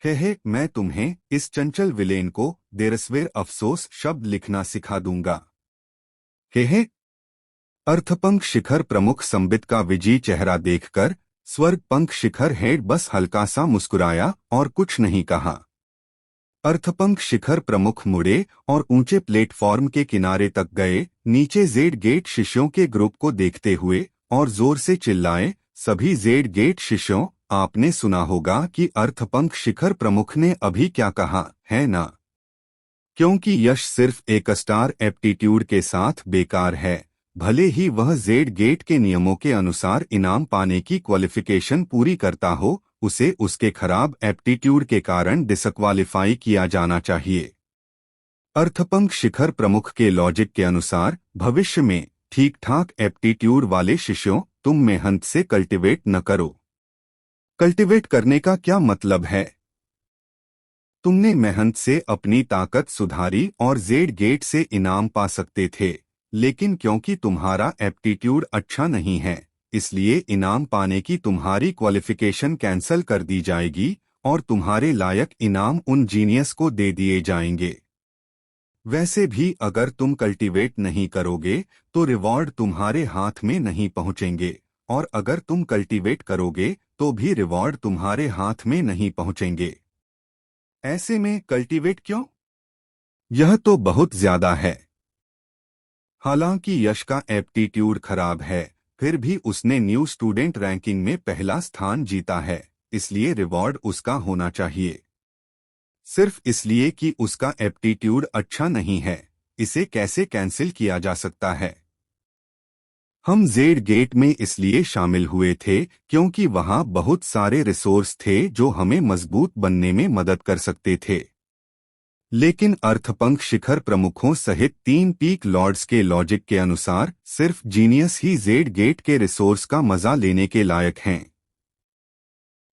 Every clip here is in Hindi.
हे मैं तुम्हें इस चंचल विलेन को देरसवेर अफसोस शब्द लिखना सिखा दूंगा। हे अर्थपंख शिखर प्रमुख संबित का विजयी चेहरा देखकर स्वर्गपंख शिखर हेड बस हल्का सा मुस्कुराया और कुछ नहीं कहा। अर्थपंख शिखर प्रमुख मुड़े और ऊंचे प्लेटफॉर्म के किनारे तक गए, नीचे जेड गेट शिष्यों के ग्रुप को देखते हुए और जोर से चिल्लाए, सभी जेड गेट शिष्यों, आपने सुना होगा कि अर्थपंख शिखर प्रमुख ने अभी क्या कहा, है ना? क्योंकि यश सिर्फ एक स्टार एप्टीट्यूड के साथ बेकार है, भले ही वह जेड गेट के नियमों के अनुसार इनाम पाने की क्वालिफिकेशन पूरी करता हो, उसे उसके खराब एप्टीट्यूड के कारण डिसक्वालीफाई किया जाना चाहिए। अर्थपंख शिखर प्रमुख के लॉजिक के अनुसार भविष्य में ठीक ठाक एप्टीट्यूड वाले शिष्यों, तुम मेहनत से कल्टिवेट न करो। कल्टिवेट करने का क्या मतलब है? तुमने मेहनत से अपनी ताकत सुधारी और जेड गेट से इनाम पा सकते थे, लेकिन क्योंकि तुम्हारा एप्टीट्यूड अच्छा नहीं है, इसलिए इनाम पाने की तुम्हारी क्वालिफिकेशन कैंसल कर दी जाएगी और तुम्हारे लायक इनाम उन जीनियस को दे दिए जाएंगे। वैसे भी अगर तुम कल्टीवेट नहीं करोगे तो रिवॉर्ड तुम्हारे हाथ में नहीं पहुंचेंगे, और अगर तुम कल्टीवेट करोगे तो भी रिवॉर्ड तुम्हारे हाथ में नहीं पहुंचेंगे। ऐसे में कल्टीवेट क्यों? यह तो बहुत ज्यादा है। हालांकि यश का एप्टीट्यूड खराब है, फिर भी उसने न्यू स्टूडेंट रैंकिंग में पहला स्थान जीता है, इसलिए रिवॉर्ड उसका होना चाहिए। सिर्फ इसलिए कि उसका एप्टीट्यूड अच्छा नहीं है, इसे कैसे कैंसिल किया जा सकता है? हम जेड गेट में इसलिए शामिल हुए थे क्योंकि वहां बहुत सारे रिसोर्स थे जो हमें मजबूत बनने में मदद कर सकते थे। लेकिन अर्थपंख शिखर प्रमुखों सहित 3 पीक लॉर्ड्स के लॉजिक के अनुसार सिर्फ जीनियस ही जेड गेट के रिसोर्स का मजा लेने के लायक हैं।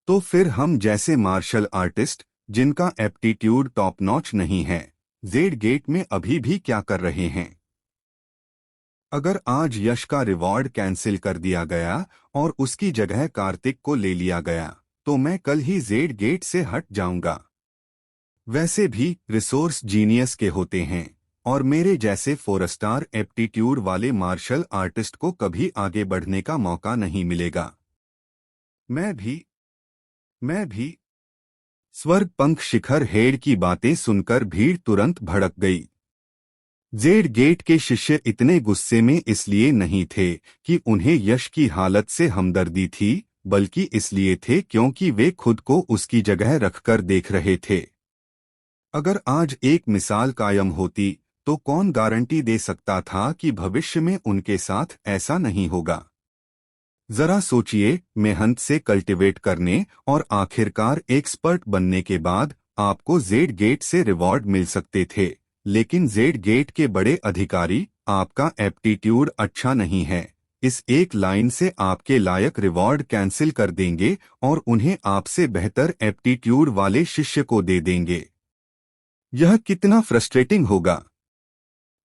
तो फिर हम जैसे मार्शल आर्टिस्ट, जिनका एप्टीट्यूड टॉप नॉच नहीं है, जेड गेट में अभी भी क्या कर रहे हैं? अगर आज यश का रिवॉर्ड कैंसिल कर दिया गया और उसकी जगह कार्तिक को ले लिया गया, तो मैं कल ही जेड गेट से हट जाऊंगा। वैसे भी रिसोर्स जीनियस के होते हैं और मेरे जैसे 4 स्टार एप्टीट्यूड वाले मार्शल आर्टिस्ट को कभी आगे बढ़ने का मौका नहीं मिलेगा। मैं भी स्वर्गपंख शिखर हेड की बातें सुनकर भीड़ तुरंत भड़क गई। जेड गेट के शिष्य इतने गुस्से में इसलिए नहीं थे कि उन्हें यश की हालत से हमदर्दी थी, बल्कि इसलिए थे क्योंकि वे खुद को उसकी जगह रखकर देख रहे थे। अगर आज एक मिसाल कायम होती तो कौन गारंटी दे सकता था कि भविष्य में उनके साथ ऐसा नहीं होगा? जरा सोचिए, मेहनत से कल्टिवेट करने और आखिरकार एक्सपर्ट बनने के बाद आपको जेड गेट से रिवॉर्ड मिल सकते थे, लेकिन जेड गेट के बड़े अधिकारी, आपका एप्टीट्यूड अच्छा नहीं है, इस एक लाइन से आपके लायक रिवॉर्ड कैंसिल कर देंगे और उन्हें आपसे बेहतर एप्टीट्यूड वाले शिष्य को दे देंगे। यह कितना फ्रस्ट्रेटिंग होगा।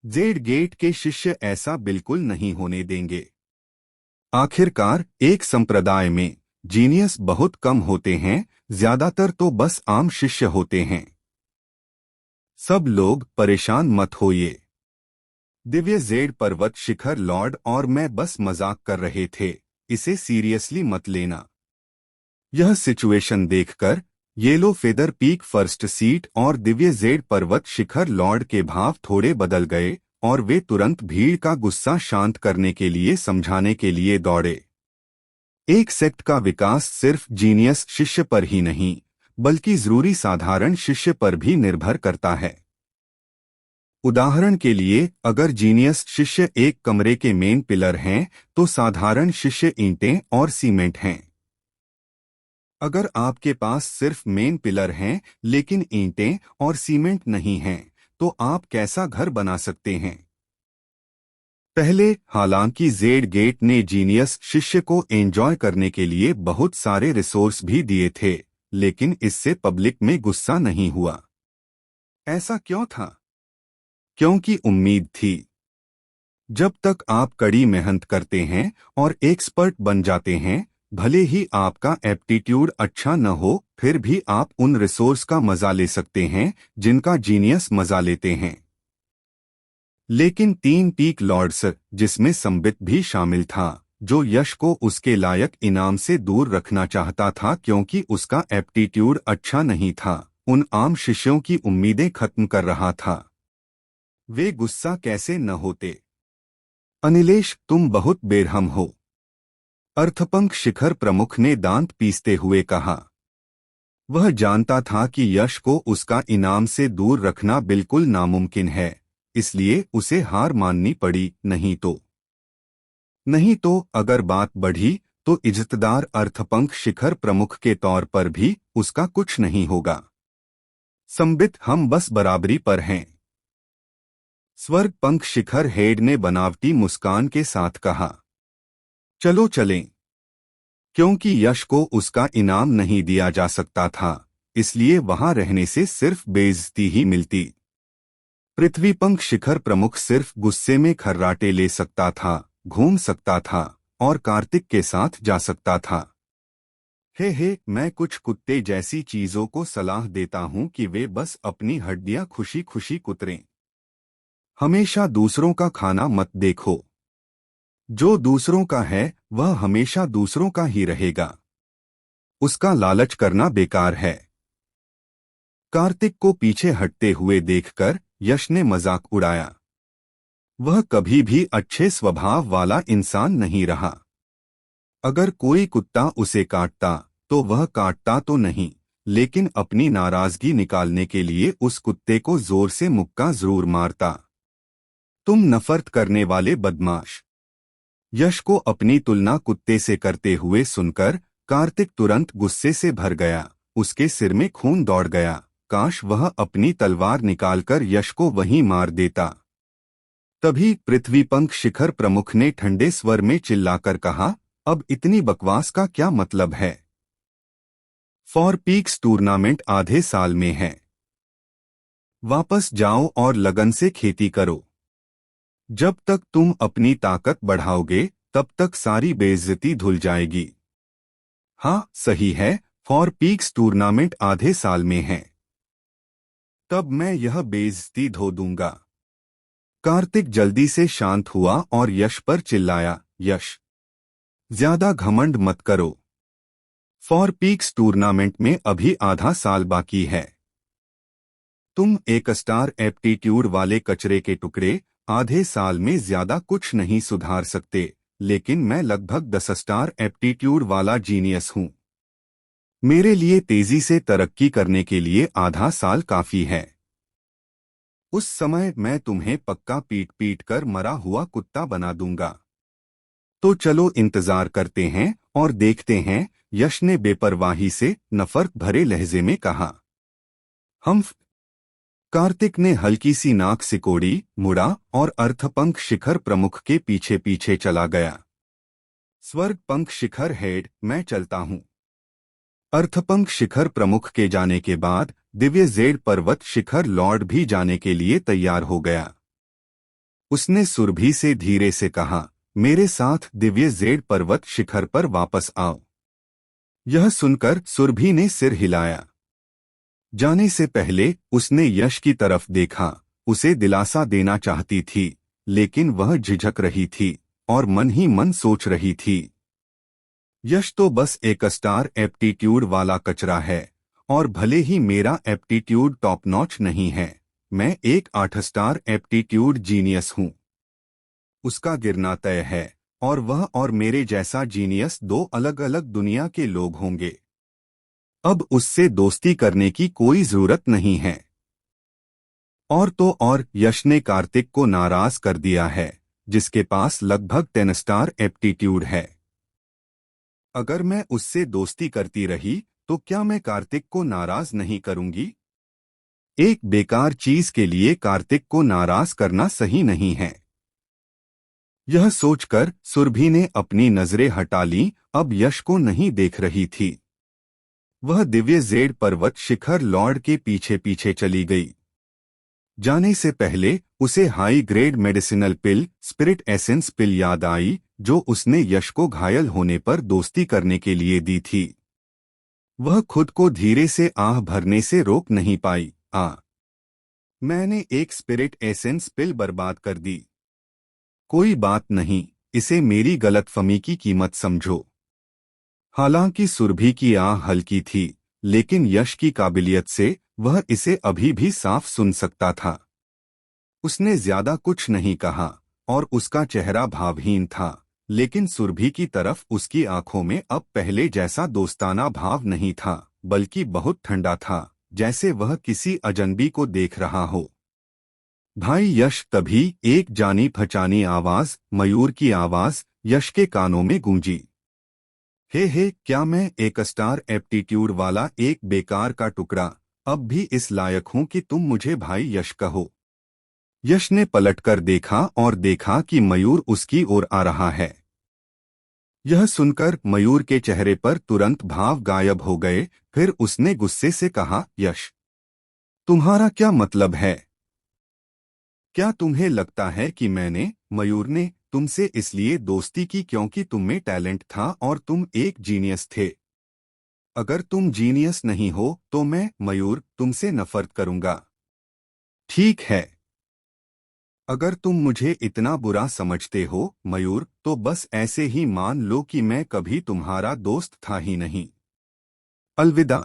जेड गेट के शिष्य ऐसा बिल्कुल नहीं होने देंगे। आखिरकार एक संप्रदाय में जीनियस बहुत कम होते हैं, ज्यादातर तो बस आम शिष्य होते हैं। सब लोग परेशान मत होइए। दिव्य जेड पर्वत शिखर लॉर्ड और मैं बस मजाक कर रहे थे, इसे सीरियसली मत लेना। यह सिचुएशन देखकर yellow feather peak first seat और दिव्य जेड पर्वत शिखर लॉर्ड के भाव थोड़े बदल गए और वे तुरंत भीड़ का गुस्सा शांत करने के लिए समझाने के लिए दौड़े। एक सेक्ट का विकास सिर्फ जीनियस शिष्य पर ही नहीं, बल्कि जरूरी साधारण शिष्य पर भी निर्भर करता है। उदाहरण के लिए, अगर जीनियस शिष्य एक कमरे के मेन पिलर हैं, तो साधारण शिष्य ईंटें और सीमेंट हैं। अगर आपके पास सिर्फ मेन पिलर हैं लेकिन ईंटें और सीमेंट नहीं हैं, तो आप कैसा घर बना सकते हैं? पहले, हालांकि जेड गेट ने जीनियस शिष्य को एंजॉय करने के लिए बहुत सारे रिसोर्स भी दिए थे, लेकिन इससे पब्लिक में गुस्सा नहीं हुआ। ऐसा क्यों था? क्योंकि उम्मीद थी। जब तक आप कड़ी मेहनत करते हैं और एक्सपर्ट बन जाते हैं, भले ही आपका एप्टीट्यूड अच्छा न हो, फिर भी आप उन रिसोर्स का मजा ले सकते हैं जिनका जीनियस मजा लेते हैं। लेकिन 3 पीक लॉर्ड्स, जिसमें संबित भी शामिल था, जो यश को उसके लायक इनाम से दूर रखना चाहता था क्योंकि उसका एप्टीट्यूड अच्छा नहीं था, उन आम शिष्यों की उम्मीदें खत्म कर रहा था। वे गुस्सा कैसे न होते। अनिलेश, तुम बहुत बेरहम हो, अर्थपंख शिखर प्रमुख ने दांत पीसते हुए कहा। वह जानता था कि यश को उसका इनाम से दूर रखना बिल्कुल नामुमकिन है, इसलिए उसे हार माननी पड़ी। नहीं तो अगर बात बढ़ी तो इज्जतदार अर्थपंख शिखर प्रमुख के तौर पर भी उसका कुछ नहीं होगा। संबित, हम बस बराबरी पर हैं। स्वर्ग पंख शिखर हेड ने बनावटी मुस्कान के साथ कहा। चलो चलें। क्योंकि यश को उसका इनाम नहीं दिया जा सकता था, इसलिए वहां रहने से सिर्फ बेइज्जती ही मिलती। पृथ्वी पंख शिखर प्रमुख सिर्फ गुस्से में खर्राटे ले सकता था, घूम सकता था और कार्तिक के साथ जा सकता था। हे, मैं कुछ कुत्ते जैसी चीजों को सलाह देता हूं कि वे बस अपनी हड्डियां खुशी खुशी कुतरें। हमेशा दूसरों का खाना मत देखो। जो दूसरों का है वह हमेशा दूसरों का ही रहेगा। उसका लालच करना बेकार है। कार्तिक को पीछे हटते हुए देखकर यश ने मजाक उड़ाया। वह कभी भी अच्छे स्वभाव वाला इंसान नहीं रहा। अगर कोई कुत्ता उसे काटता तो वह काटता तो नहीं, लेकिन अपनी नाराजगी निकालने के लिए उस कुत्ते को जोर से मुक्का जरूर मारता। तुम नफरत करने वाले बदमाश। यश को अपनी तुलना कुत्ते से करते हुए सुनकर कार्तिक तुरंत गुस्से से भर गया। उसके सिर में खून दौड़ गया। काश वह अपनी तलवार निकालकर यश को वहीं मार देता। तभी पृथ्वीपंख शिखर प्रमुख ने ठंडे स्वर में चिल्लाकर कहा, अब इतनी बकवास का क्या मतलब है? फॉर पीक्स टूर्नामेंट आधे साल में है। वापस जाओ और लगन से खेती करो। जब तक तुम अपनी ताकत बढ़ाओगे तब तक सारी बेइज्जती धुल जाएगी। हाँ सही है, फॉर पीक्स टूर्नामेंट आधे साल में है। तब मैं यह बेइज्जती धो दूंगा। कार्तिक जल्दी से शांत हुआ और यश पर चिल्लाया, यश, ज्यादा घमंड मत करो। फॉर पीक्स टूर्नामेंट में अभी आधा साल बाकी है। तुम एक स्टार एप्टीट्यूड वाले कचरे के टुकड़े आधे साल में ज्यादा कुछ नहीं सुधार सकते, लेकिन मैं लगभग 10 स्टार एप्टीट्यूड वाला जीनियस हूं। मेरे लिए तेजी से तरक्की करने के लिए आधा साल काफी है। उस समय मैं तुम्हें पक्का पीट पीट कर मरा हुआ कुत्ता बना दूंगा। तो चलो इंतजार करते हैं और देखते हैं, यश ने बेपरवाही से नफरत भरे लहजे में कहा। कार्तिक ने हल्की सी नाक सिकोड़ी, मुड़ा और अर्थपंख शिखर प्रमुख के पीछे पीछे चला गया। स्वर्ग पंख शिखर हेड, मैं चलता हूं। अर्थपंख शिखर प्रमुख के जाने के बाद दिव्य जेड पर्वत शिखर लॉर्ड भी जाने के लिए तैयार हो गया। उसने सुरभि से धीरे से कहा, मेरे साथ दिव्य जेड पर्वत शिखर पर वापस आओ। यह सुनकर सुरभि ने सिर हिलाया। जाने से पहले उसने यश की तरफ देखा। उसे दिलासा देना चाहती थी, लेकिन वह झिझक रही थी और मन ही मन सोच रही थी, यश तो बस एक स्टार एप्टीट्यूड वाला कचरा है, और भले ही मेरा एप्टीट्यूड टॉप नॉच नहीं है, मैं एक 8 स्टार एप्टीट्यूड जीनियस हूं। उसका गिरना तय है, और वह और मेरे जैसा जीनियस 2 अलग अलग दुनिया के लोग होंगे। अब उससे दोस्ती करने की कोई जरूरत नहीं है। और तो और यश ने कार्तिक को नाराज कर दिया है, जिसके पास लगभग 10 स्टार एप्टीट्यूड है। अगर मैं उससे दोस्ती करती रही तो क्या मैं कार्तिक को नाराज नहीं करूंगी? एक बेकार चीज के लिए कार्तिक को नाराज करना सही नहीं है। यह सोचकर सुरभि ने अपनी नजरें हटा ली। अब यश को नहीं देख रही थी। वह दिव्य जेड पर्वत शिखर लॉर्ड के पीछे पीछे चली गई। जाने से पहले उसे हाई ग्रेड मेडिसिनल पिल, स्पिरिट एसेंस पिल याद आई, जो उसने यश को घायल होने पर दोस्ती करने के लिए दी थी। वह खुद को धीरे से आह भरने से रोक नहीं पाई। मैंने एक स्पिरिट एसेंस पिल बर्बाद कर दी। कोई बात नहीं, इसे मेरी गलतफहमी की कीमत समझो। हालांकि सुरभि की आह हल्की थी, लेकिन यश की काबिलियत से वह इसे अभी भी साफ सुन सकता था। उसने ज्यादा कुछ नहीं कहा और उसका चेहरा भावहीन था, लेकिन सुरभि की तरफ उसकी आंखों में अब पहले जैसा दोस्ताना भाव नहीं था, बल्कि बहुत ठंडा था, जैसे वह किसी अजनबी को देख रहा हो। भाई यश, तभी एक जानी पहचानी आवाज, मयूर की आवाज, यश के कानों में गूंजी। हे, क्या मैं एक स्टार एप्टीट्यूड वाला एक बेकार का टुकड़ा अब भी इस लायक हूं कि तुम मुझे भाई यश कहो? यश ने पलटकर देखा और देखा कि मयूर उसकी ओर आ रहा है। यह सुनकर मयूर के चेहरे पर तुरंत भाव गायब हो गए। फिर उसने गुस्से से कहा, यश, तुम्हारा क्या मतलब है? क्या तुम्हें लगता है कि मैंने, मयूर ने, तुमसे इसलिए दोस्ती की क्योंकि तुम में टैलेंट था और तुम एक जीनियस थे? अगर तुम जीनियस नहीं हो तो मैं, मयूर, तुमसे नफरत करूंगा। ठीक है, अगर तुम मुझे इतना बुरा समझते हो मयूर, तो बस ऐसे ही मान लो कि मैं कभी तुम्हारा दोस्त था ही नहीं। अलविदा।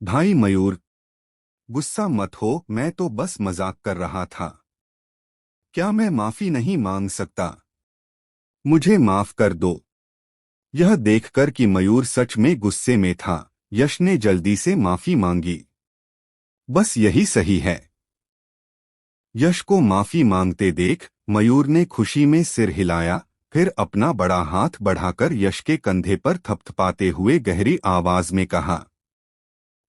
भाई मयूर, गुस्सा मत हो, मैं तो बस मजाक कर रहा था। क्या मैं माफी नहीं मांग सकता? मुझे माफ कर दो। यह देखकर कि मयूर सच में गुस्से में था, यश ने जल्दी से माफी मांगी। बस यही सही है। यश को माफी मांगते देख मयूर ने खुशी में सिर हिलाया, फिर अपना बड़ा हाथ बढ़ाकर यश के कंधे पर थपथपाते हुए गहरी आवाज में कहा,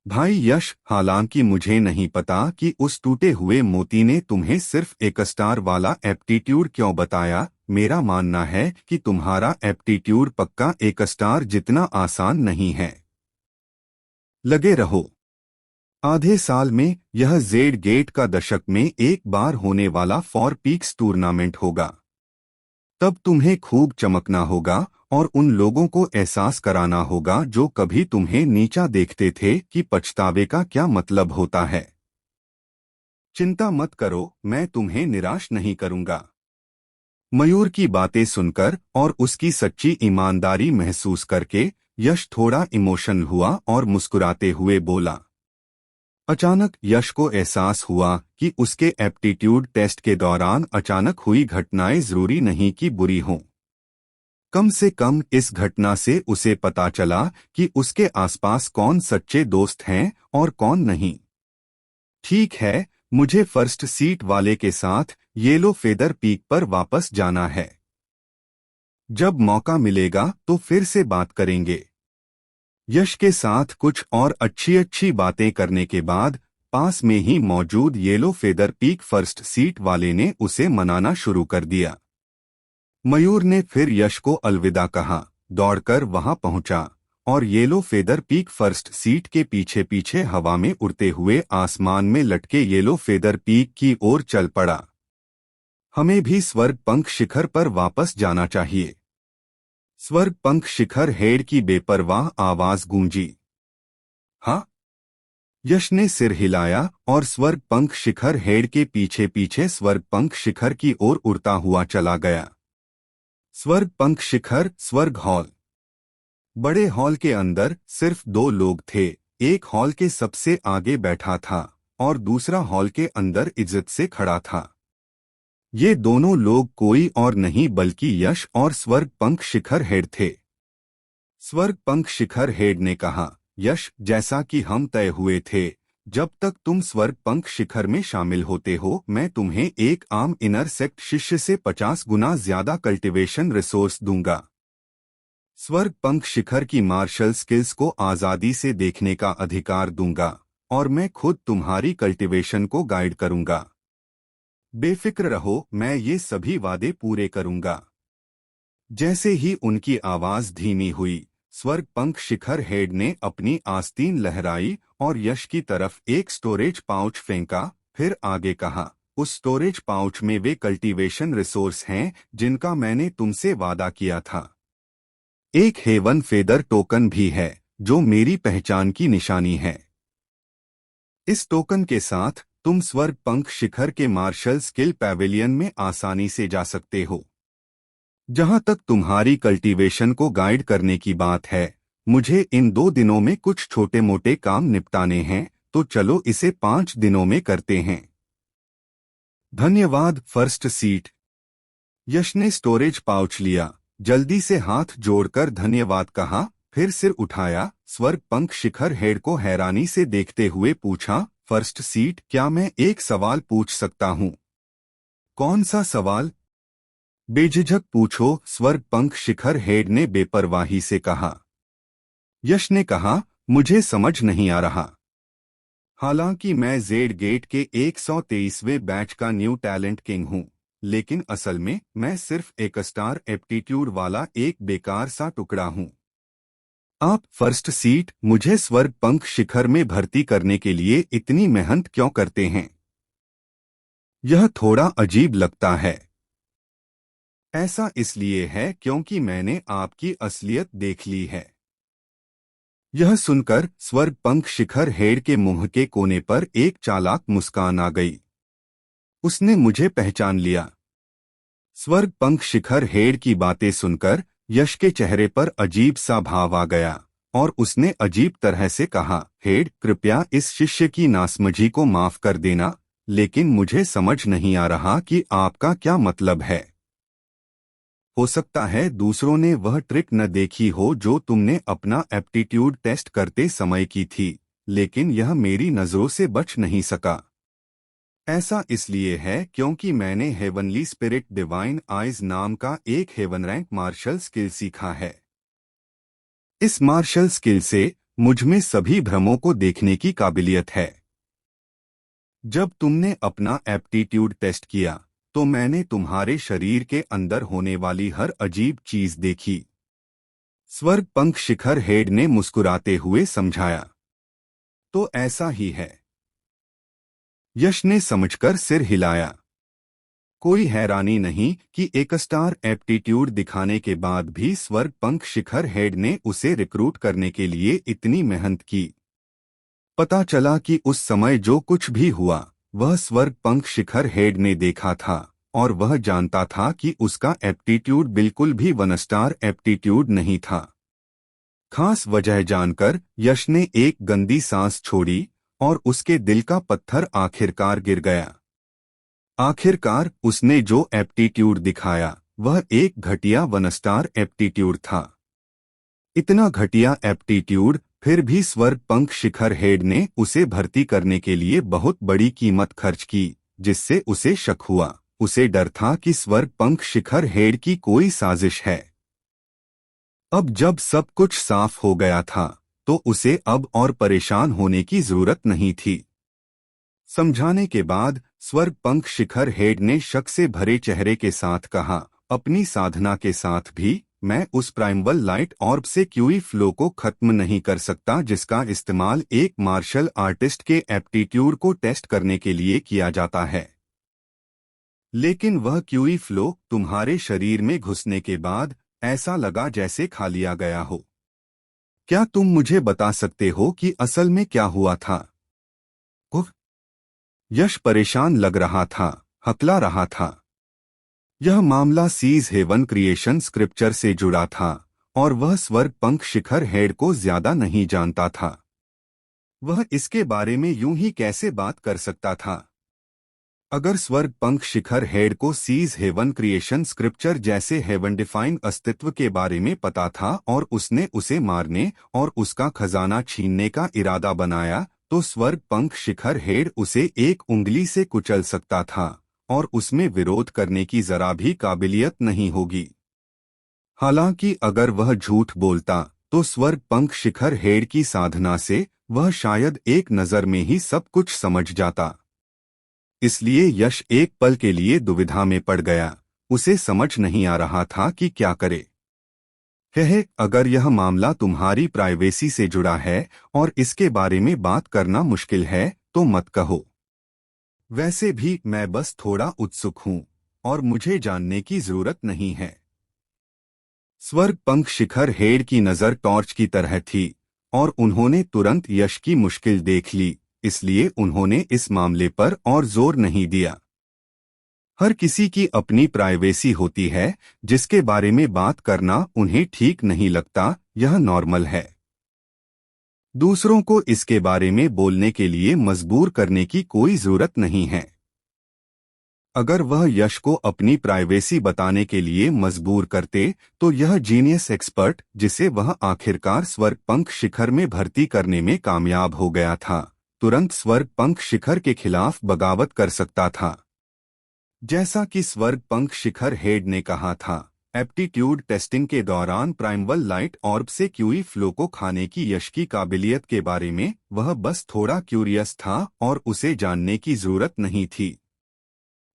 भाई यश, हालांकि मुझे नहीं पता कि उस टूटे हुए मोती ने तुम्हें सिर्फ एक स्टार वाला एप्टीट्यूड क्यों बताया, मेरा मानना है कि तुम्हारा एप्टीट्यूड पक्का एक स्टार जितना आसान नहीं है। लगे रहो। आधे साल में यह जेड गेट का दशक में एक बार होने वाला फॉर पीक्स टूर्नामेंट होगा। तब तुम्हें खूब चमकना होगा और उन लोगों को एहसास कराना होगा जो कभी तुम्हें नीचा देखते थे कि पछतावे का क्या मतलब होता है। चिंता मत करो, मैं तुम्हें निराश नहीं करूंगा। मयूर की बातें सुनकर और उसकी सच्ची ईमानदारी महसूस करके यश थोड़ा इमोशनल हुआ और मुस्कुराते हुए बोला। अचानक यश को एहसास हुआ कि उसके एप्टीट्यूड टेस्ट के दौरान अचानक हुई घटनाएं जरूरी नहीं कि बुरी हों। कम से कम इस घटना से उसे पता चला कि उसके आसपास कौन सच्चे दोस्त हैं और कौन नहीं। ठीक है, मुझे फर्स्ट सीट वाले के साथ येलो फेदर पीक पर वापस जाना है। जब मौका मिलेगा तो फिर से बात करेंगे। यश के साथ कुछ और अच्छी अच्छी बातें करने के बाद पास में ही मौजूद yellow feather peak first seat वाले ने उसे मनाना शुरू कर दिया। मयूर ने फिर यश को अलविदा कहा, दौड़कर वहां पहुंचा और yellow feather peak first seat के पीछे पीछे हवा में उड़ते हुए आसमान में लटके येलो फेदर पीक की ओर चल पड़ा। हमें भी स्वर्ग पंख शिखर पर वापस जाना चाहिए। स्वर्ग पंख शिखर हेड की बेपरवाह आवाज गूंजी। हाँ। यश ने सिर हिलाया और स्वर्ग पंख शिखर हेड के पीछे पीछे स्वर्ग पंख शिखर की ओर उड़ता हुआ चला गया। स्वर्ग पंख शिखर स्वर्ग हॉल। बड़े हॉल के अंदर सिर्फ दो लोग थे, एक हॉल के सबसे आगे बैठा था और दूसरा हॉल के अंदर इज्जत से खड़ा था। ये दोनों लोग कोई और नहीं बल्कि यश और स्वर्ग पंख शिखर हेड थे। स्वर्ग पंख शिखर हेड ने कहा, यश, जैसा कि हम तय हुए थे, जब तक तुम स्वर्ग पंख शिखर में शामिल होते हो मैं तुम्हें एक आम इनर सेक्ट शिष्य से 50 गुना ज्यादा कल्टीवेशन रिसोर्स दूंगा। स्वर्ग पंख शिखर की मार्शल स्किल्स को आजादी से देखने का अधिकार दूंगा और मैं खुद तुम्हारी कल्टीवेशन को गाइड करूंगा। बेफिक्र रहो, मैं ये सभी वादे पूरे करूंगा। जैसे ही उनकी आवाज धीमी हुई, स्वर्ग पंख शिखर हेड ने अपनी आस्तीन लहराई और यश की तरफ एक स्टोरेज पाउच फेंका, फिर आगे कहा, उस स्टोरेज पाउच में वे कल्टीवेशन रिसोर्स हैं जिनका मैंने तुमसे वादा किया था। एक हेवन फेदर टोकन भी है, जो मेरी पहचान की निशानी है। इस टोकन के साथ तुम स्वर्ग पंख शिखर के मार्शल स्किल पैवेलियन में आसानी से जा सकते हो। जहां तक तुम्हारी कल्टीवेशन को गाइड करने की बात है, मुझे इन 2 दिनों में कुछ छोटे मोटे काम निपटाने हैं, तो चलो इसे 5 दिनों में करते हैं। धन्यवाद फर्स्ट सीट। यश ने स्टोरेज पाउच लिया, जल्दी से हाथ जोड़कर धन्यवाद कहा, फिर सिर उठाया। स्वर्ग पंख शिखर हेड को हैरानी से देखते हुए पूछा, फर्स्ट सीट, क्या मैं एक सवाल पूछ सकता हूँ? कौन सा सवाल? बेझिझक पूछो, स्वर्ग पंख शिखर हेड ने बेपरवाही से कहा। यश ने कहा, मुझे समझ नहीं आ रहा। हालांकि मैं जेड गेट के 123वें बैच का न्यू टैलेंट किंग हूं, लेकिन असल में मैं सिर्फ एक स्टार एप्टीट्यूड वाला एक बेकार सा टुकड़ा हूं। आप फर्स्ट सीट मुझे स्वर्ग पंख शिखर में भर्ती करने के लिए इतनी मेहनत क्यों करते हैं? यह थोड़ा अजीब लगता है। ऐसा इसलिए है क्योंकि मैंने आपकी असलियत देख ली है। यह सुनकर स्वर्ग पंख शिखर हेड के मुंह के कोने पर एक चालाक मुस्कान आ गई। उसने मुझे पहचान लिया। स्वर्ग पंख शिखर हेड की बातें सुनकर यश के चेहरे पर अजीब सा भाव आ गया और उसने अजीब तरह से कहा, हेड, कृपया इस शिष्य की नासमझी को माफ कर देना, लेकिन मुझे समझ नहीं आ रहा कि आपका क्या मतलब है। हो सकता है दूसरों ने वह ट्रिक न देखी हो जो तुमने अपना एप्टीट्यूड टेस्ट करते समय की थी, लेकिन यह मेरी नजरों से बच नहीं सका। ऐसा इसलिए है क्योंकि मैंने हेवनली स्पिरिट डिवाइन आइज नाम का एक हेवन रैंक मार्शल स्किल सीखा है। इस मार्शल स्किल से मुझमें सभी भ्रमों को देखने की काबिलियत है। जब तुमने अपना एप्टीट्यूड टेस्ट किया तो मैंने तुम्हारे शरीर के अंदर होने वाली हर अजीब चीज देखी। स्वर्ग पंख शिखर हेड ने मुस्कुराते हुए समझाया। तो ऐसा ही है। यश ने समझकर सिर हिलाया। कोई हैरानी नहीं कि एक स्टार एप्टीट्यूड दिखाने के बाद भी स्वर्ग पंख शिखर हेड ने उसे रिक्रूट करने के लिए इतनी मेहनत की। पता चला कि उस समय जो कुछ भी हुआ वह स्वर्ग पंख शिखर हेड ने देखा था और वह जानता था कि उसका एप्टीट्यूड बिल्कुल भी 1 स्टार एप्टीट्यूड नहीं था। खास वजह जानकर यश ने एक गंदी सांस छोड़ी और उसके दिल का पत्थर आखिरकार गिर गया। आखिरकार उसने जो एप्टीट्यूड दिखाया वह एक घटिया 1 स्टार एप्टीट्यूड था। इतना घटिया एप्टीट्यूड, फिर भी स्वर्ग पंख शिखर हेड ने उसे भर्ती करने के लिए बहुत बड़ी कीमत खर्च की, जिससे उसे शक हुआ। उसे डर था कि स्वर्ग पंख शिखर हेड की कोई साजिश है। अब जब सब कुछ साफ हो गया था तो उसे अब और परेशान होने की जरूरत नहीं थी। समझाने के बाद स्वर्ग पंख शिखर हेड ने शक से भरे चेहरे के साथ कहा, अपनी साधना के साथ भी मैं उस प्राइमल लाइट ऑर्ब से क्यूई फ्लो को खत्म नहीं कर सकता जिसका इस्तेमाल एक मार्शल आर्टिस्ट के एप्टीट्यूड को टेस्ट करने के लिए किया जाता है। लेकिन वह क्यूई फ्लो तुम्हारे शरीर में घुसने के बाद ऐसा लगा जैसे खा लिया गया हो। क्या तुम मुझे बता सकते हो कि असल में क्या हुआ था? उफ! यश परेशान लग रहा था, हकला रहा था। यह मामला सीज हेवन क्रिएशन स्क्रिप्चर से जुड़ा था और वह स्वर्ग पंख शिखर हेड को ज्यादा नहीं जानता था। वह इसके बारे में यूं ही कैसे बात कर सकता था? अगर स्वर्ग पंख शिखर हेड को सीज हेवन क्रिएशन स्क्रिप्चर जैसे हेवन डिफाइन अस्तित्व के बारे में पता था और उसने उसे मारने और उसका खजाना छीनने का इरादा बनाया, तो स्वर्ग पंख शिखर हेड उसे एक उंगली से कुचल सकता था और उसमें विरोध करने की जरा भी काबिलियत नहीं होगी। हालांकि अगर वह झूठ बोलता तो स्वर्ग पंख शिखर हेड की साधना से वह शायद एक नजर में ही सब कुछ समझ जाता। इसलिए यश एक पल के लिए दुविधा में पड़ गया। उसे समझ नहीं आ रहा था कि क्या करे। अगर यह मामला तुम्हारी प्राइवेसी से जुड़ा है और इसके बारे में बात करना मुश्किल है तो मत कहो। वैसे भी मैं बस थोड़ा उत्सुक हूं और मुझे जानने की जरूरत नहीं है। स्वर्ग पंख शिखर हेड की नजर टॉर्च की तरह थी और उन्होंने तुरंत यश की मुश्किल देख ली, इसलिए उन्होंने इस मामले पर और जोर नहीं दिया। हर किसी की अपनी प्राइवेसी होती है, जिसके बारे में बात करना उन्हें ठीक नहीं लगता, यह नॉर्मल है। दूसरों को इसके बारे में बोलने के लिए मजबूर करने की कोई जरूरत नहीं है। अगर वह यश को अपनी प्राइवेसी बताने के लिए मजबूर करते, तो यह जीनियस एक्सपर्ट, जिसे वह आखिरकार स्वर्ग पंख शिखर में भर्ती करने में कामयाब हो गया था, तुरंत स्वर्ग पंख शिखर के खिलाफ बगावत कर सकता था। जैसा कि स्वर्ग पंख शिखर हेड ने कहा था, एप्टीट्यूड टेस्टिंग के दौरान प्राइमवल लाइट ऑर्ब से क्यूई फ्लो को खाने की यश की काबिलियत के बारे में वह बस थोड़ा क्यूरियस था और उसे जानने की जरूरत नहीं थी।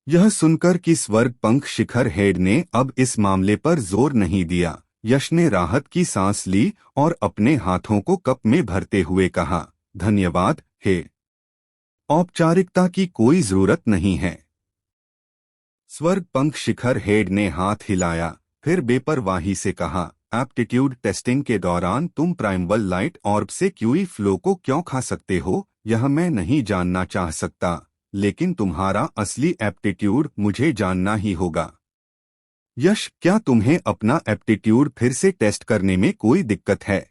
यह सुनकर कि स्वर्ग पंख शिखर हेड ने अब इस मामले पर जोर नहीं दिया, यश ने राहत की सांस ली और अपने हाथों को कप में भरते हुए कहा, धन्यवाद हे। औपचारिकता की कोई जरूरत नहीं है। स्वर्ग पंख शिखर हेड ने हाथ हिलाया, फिर बेपरवाही से कहा, एप्टीट्यूड टेस्टिंग के दौरान तुम प्राइमवल लाइट ऑर्ब से क्यूई फ्लो को क्यों खा सकते हो, यह मैं नहीं जानना चाह सकता, लेकिन तुम्हारा असली एप्टीट्यूड मुझे जानना ही होगा। यश, क्या तुम्हें अपना एप्टीट्यूड फिर से टेस्ट करने में कोई दिक्कत है?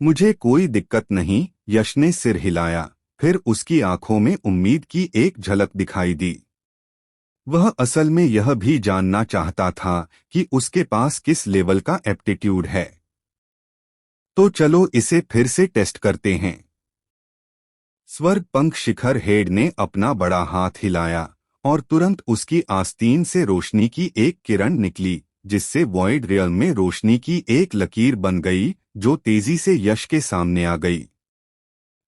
मुझे कोई दिक्कत नहीं, यश ने सिर हिलाया, फिर उसकी आंखों में उम्मीद की एक झलक दिखाई दी। वह असल में यह भी जानना चाहता था कि उसके पास किस लेवल का एप्टीट्यूड है। तो चलो इसे फिर से टेस्ट करते हैं। स्वर्ग पंख शिखर हेड ने अपना बड़ा हाथ हिलाया और तुरंत उसकी आस्तीन से रोशनी की एक किरण निकली, जिससे वॉइड रियल में रोशनी की एक लकीर बन गई, जो तेजी से यश के सामने आ गई।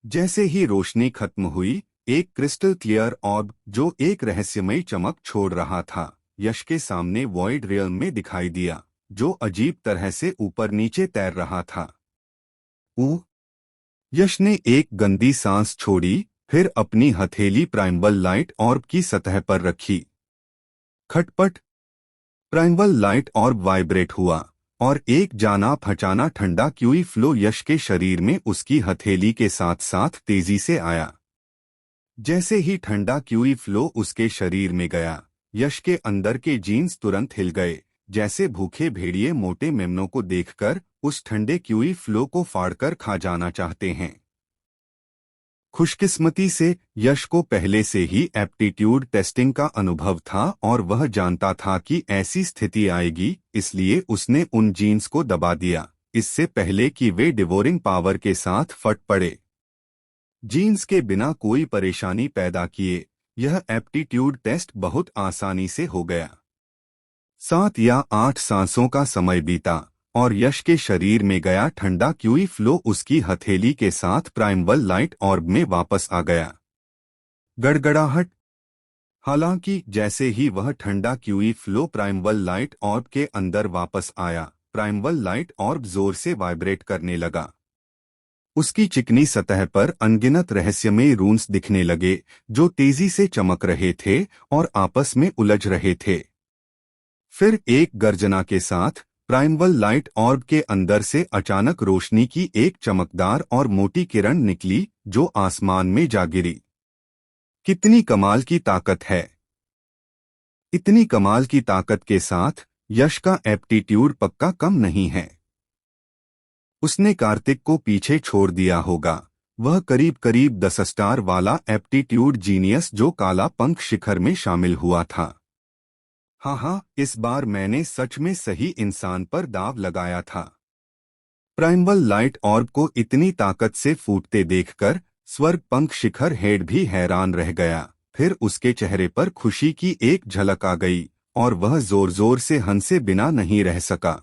जैसे ही रोशनी खत्म हुई, एक क्रिस्टल क्लियर ऑर्ब, जो एक रहस्यमयी चमक छोड़ रहा था, यश के सामने वॉइड रियल में दिखाई दिया, जो अजीब तरह से ऊपर नीचे तैर रहा था। यश ने एक गंदी सांस छोड़ी, फिर अपनी हथेली प्राइमवल लाइट ऑर्ब की सतह पर रखी। खटपट! प्राइमवल लाइट ऑर्ब वाइब्रेट हुआ और एक जाना पहचाना ठंडा क्यूई फ्लो यश के शरीर में उसकी हथेली के साथ साथ तेजी से आया। जैसे ही ठंडा क्यूई फ्लो उसके शरीर में गया, यश के अंदर के जीन्स तुरंत हिल गए, जैसे भूखे भेड़िए मोटे मेमनों को देखकर उस ठंडे क्यूई फ्लो को फाड़कर खा जाना चाहते हैं। खुशकिस्मती से यश को पहले से ही एप्टीट्यूड टेस्टिंग का अनुभव था और वह जानता था कि ऐसी स्थिति आएगी, इसलिए उसने उन जीन्स को दबा दिया, इससे पहले कि वे डिवोरिंग पावर के साथ फट पड़े। जीन्स के बिना कोई परेशानी पैदा किए यह एप्टीट्यूड टेस्ट बहुत आसानी से हो गया। 7 या 8 सांसों का समय बीता और यश के शरीर में गया ठंडा क्यूई फ्लो उसकी हथेली के साथ प्राइमवल लाइट ऑर्ब में वापस आ गया। गड़गड़ाहट! हालांकि जैसे ही वह ठंडा क्यूई फ्लो प्राइमवल लाइट ऑर्ब के अंदर वापस आया, प्राइमवल लाइट ऑर्ब जोर से वाइब्रेट करने लगा। उसकी चिकनी सतह पर अनगिनत रहस्यमय रून्स दिखने लगे, जो तेजी से चमक रहे थे और आपस में उलझ रहे थे। फिर एक गर्जना के साथ प्राइमवल लाइट ऑर्ब के अंदर से अचानक रोशनी की एक चमकदार और मोटी किरण निकली, जो आसमान में जा गिरी। कितनी कमाल की ताकत है! इतनी कमाल की ताकत के साथ यश का एप्टीट्यूड पक्का कम नहीं है। उसने कार्तिक को पीछे छोड़ दिया होगा, वह करीब करीब 10 स्टार वाला एप्टीट्यूड जीनियस जो काला पंख शिखर में शामिल हुआ था। हाँ, इस बार मैंने सच में सही इंसान पर दाव लगाया था। प्राइमवल लाइट ऑर्ब को इतनी ताकत से फूटते देखकर स्वर्ग पंख शिखर हेड भी हैरान रह गया। फिर उसके चेहरे पर खुशी की एक झलक आ गई और वह जोर जोर से हंसे बिना नहीं रह सका।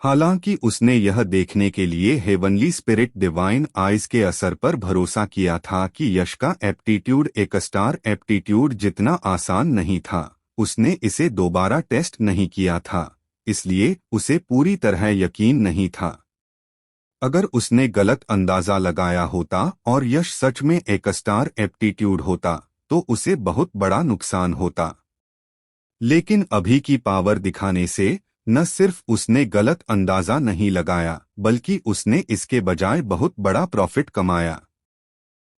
हालांकि उसने यह देखने के लिए हेवनली स्पिरिट डिवाइन आइज के असर पर भरोसा किया था कि यश का एप्टीट्यूड एक स्टार एप्टीट्यूड जितना आसान नहीं था, उसने इसे दोबारा टेस्ट नहीं किया था, इसलिए उसे पूरी तरह यकीन नहीं था। अगर उसने गलत अंदाजा लगाया होता और यश सच में एक स्टार एप्टीट्यूड होता, तो उसे बहुत बड़ा नुकसान होता। लेकिन अभी की पावर दिखाने से न सिर्फ उसने गलत अंदाजा नहीं लगाया, बल्कि उसने इसके बजाय बहुत बड़ा प्रॉफिट कमाया।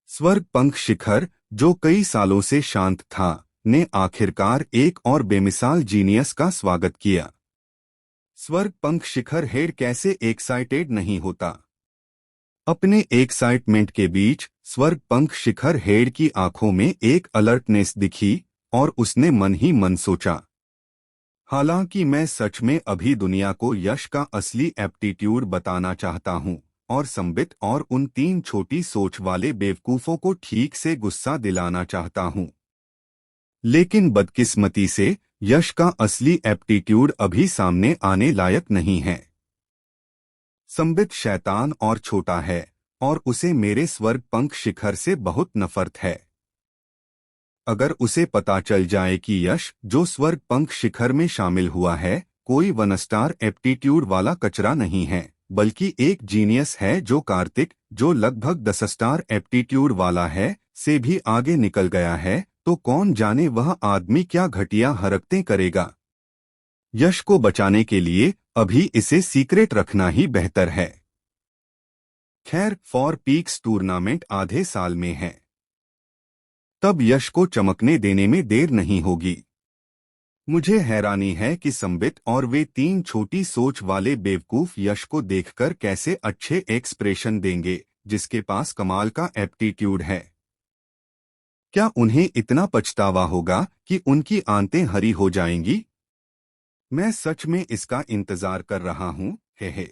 स्वर्ग पंख शिखर, जो कई सालों से शांत था, ने आखिरकार एक और बेमिसाल जीनियस का स्वागत किया। स्वर्ग पंख शिखर हेड कैसे एक्साइटेड नहीं होता। अपने एक्साइटमेंट के बीच स्वर्ग पंख शिखर हेड की आंखों में एक अलर्टनेस दिखी और उसने मन ही मन सोचा, हालांकि मैं सच में अभी दुनिया को यश का असली एप्टीट्यूड बताना चाहता हूं और संबित और उन 3 छोटी सोच वाले बेवकूफों को ठीक से गुस्सा दिलाना चाहता हूं। लेकिन बदकिस्मती से यश का असली एप्टीट्यूड अभी सामने आने लायक नहीं है। संबित शैतान और छोटा है और उसे मेरे स्वर्ग पंख शिखर से बहुत नफरत है। अगर उसे पता चल जाए कि यश, जो स्वर्ग पंख शिखर में शामिल हुआ है, कोई 1 स्टार एप्टीट्यूड वाला कचरा नहीं है, बल्कि एक जीनियस है जो कार्तिक, जो लगभग 10 स्टार एप्टीट्यूड वाला है, से भी आगे निकल गया है, तो कौन जाने वह आदमी क्या घटिया हरकतें करेगा। यश को बचाने के लिए अभी इसे सीक्रेट रखना ही बेहतर है। खैर, फॉर पीक्स टूर्नामेंट आधे साल में है, तब यश को चमकने देने में देर नहीं होगी। मुझे हैरानी है कि संबित और वे 3 छोटी सोच वाले बेवकूफ यश को देखकर कैसे अच्छे एक्सप्रेशन देंगे, जिसके पास कमाल का एप्टीट्यूड है। क्या उन्हें इतना पछतावा होगा कि उनकी आंतें हरी हो जाएंगी? मैं सच में इसका इंतजार कर रहा हूं। हे।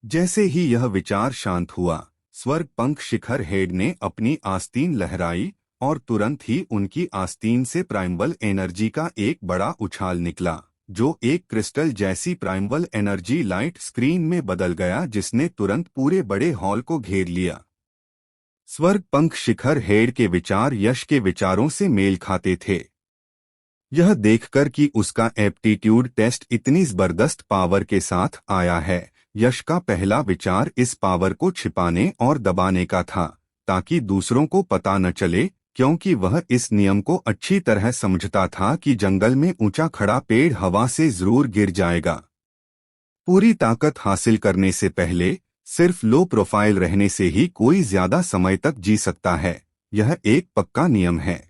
जैसे ही यह विचार शांत हुआ, स्वर्ग पंख शिखर हेड ने अपनी आस्तीन लहराई और तुरंत ही उनकी आस्तीन से प्राइमल एनर्जी का एक बड़ा उछाल निकला, जो एक क्रिस्टल जैसी प्राइमल एनर्जी लाइट स्क्रीन में बदल गया, जिसने तुरंत पूरे बड़े हॉल को घेर लिया। स्वर्ग पंख शिखर हेड के विचार यश के विचारों से मेल खाते थे। यह देखकर कि उसका एप्टीट्यूड टेस्ट इतनी जबरदस्त पावर के साथ आया है, यश का पहला विचार इस पावर को छिपाने और दबाने का था, ताकि दूसरों को पता न चले, क्योंकि वह इस नियम को अच्छी तरह समझता था कि जंगल में ऊंचा खड़ा पेड़ हवा से जरूर गिर जाएगा। पूरी ताकत हासिल करने से पहले सिर्फ लो प्रोफाइल रहने से ही कोई ज्यादा समय तक जी सकता है, यह एक पक्का नियम है।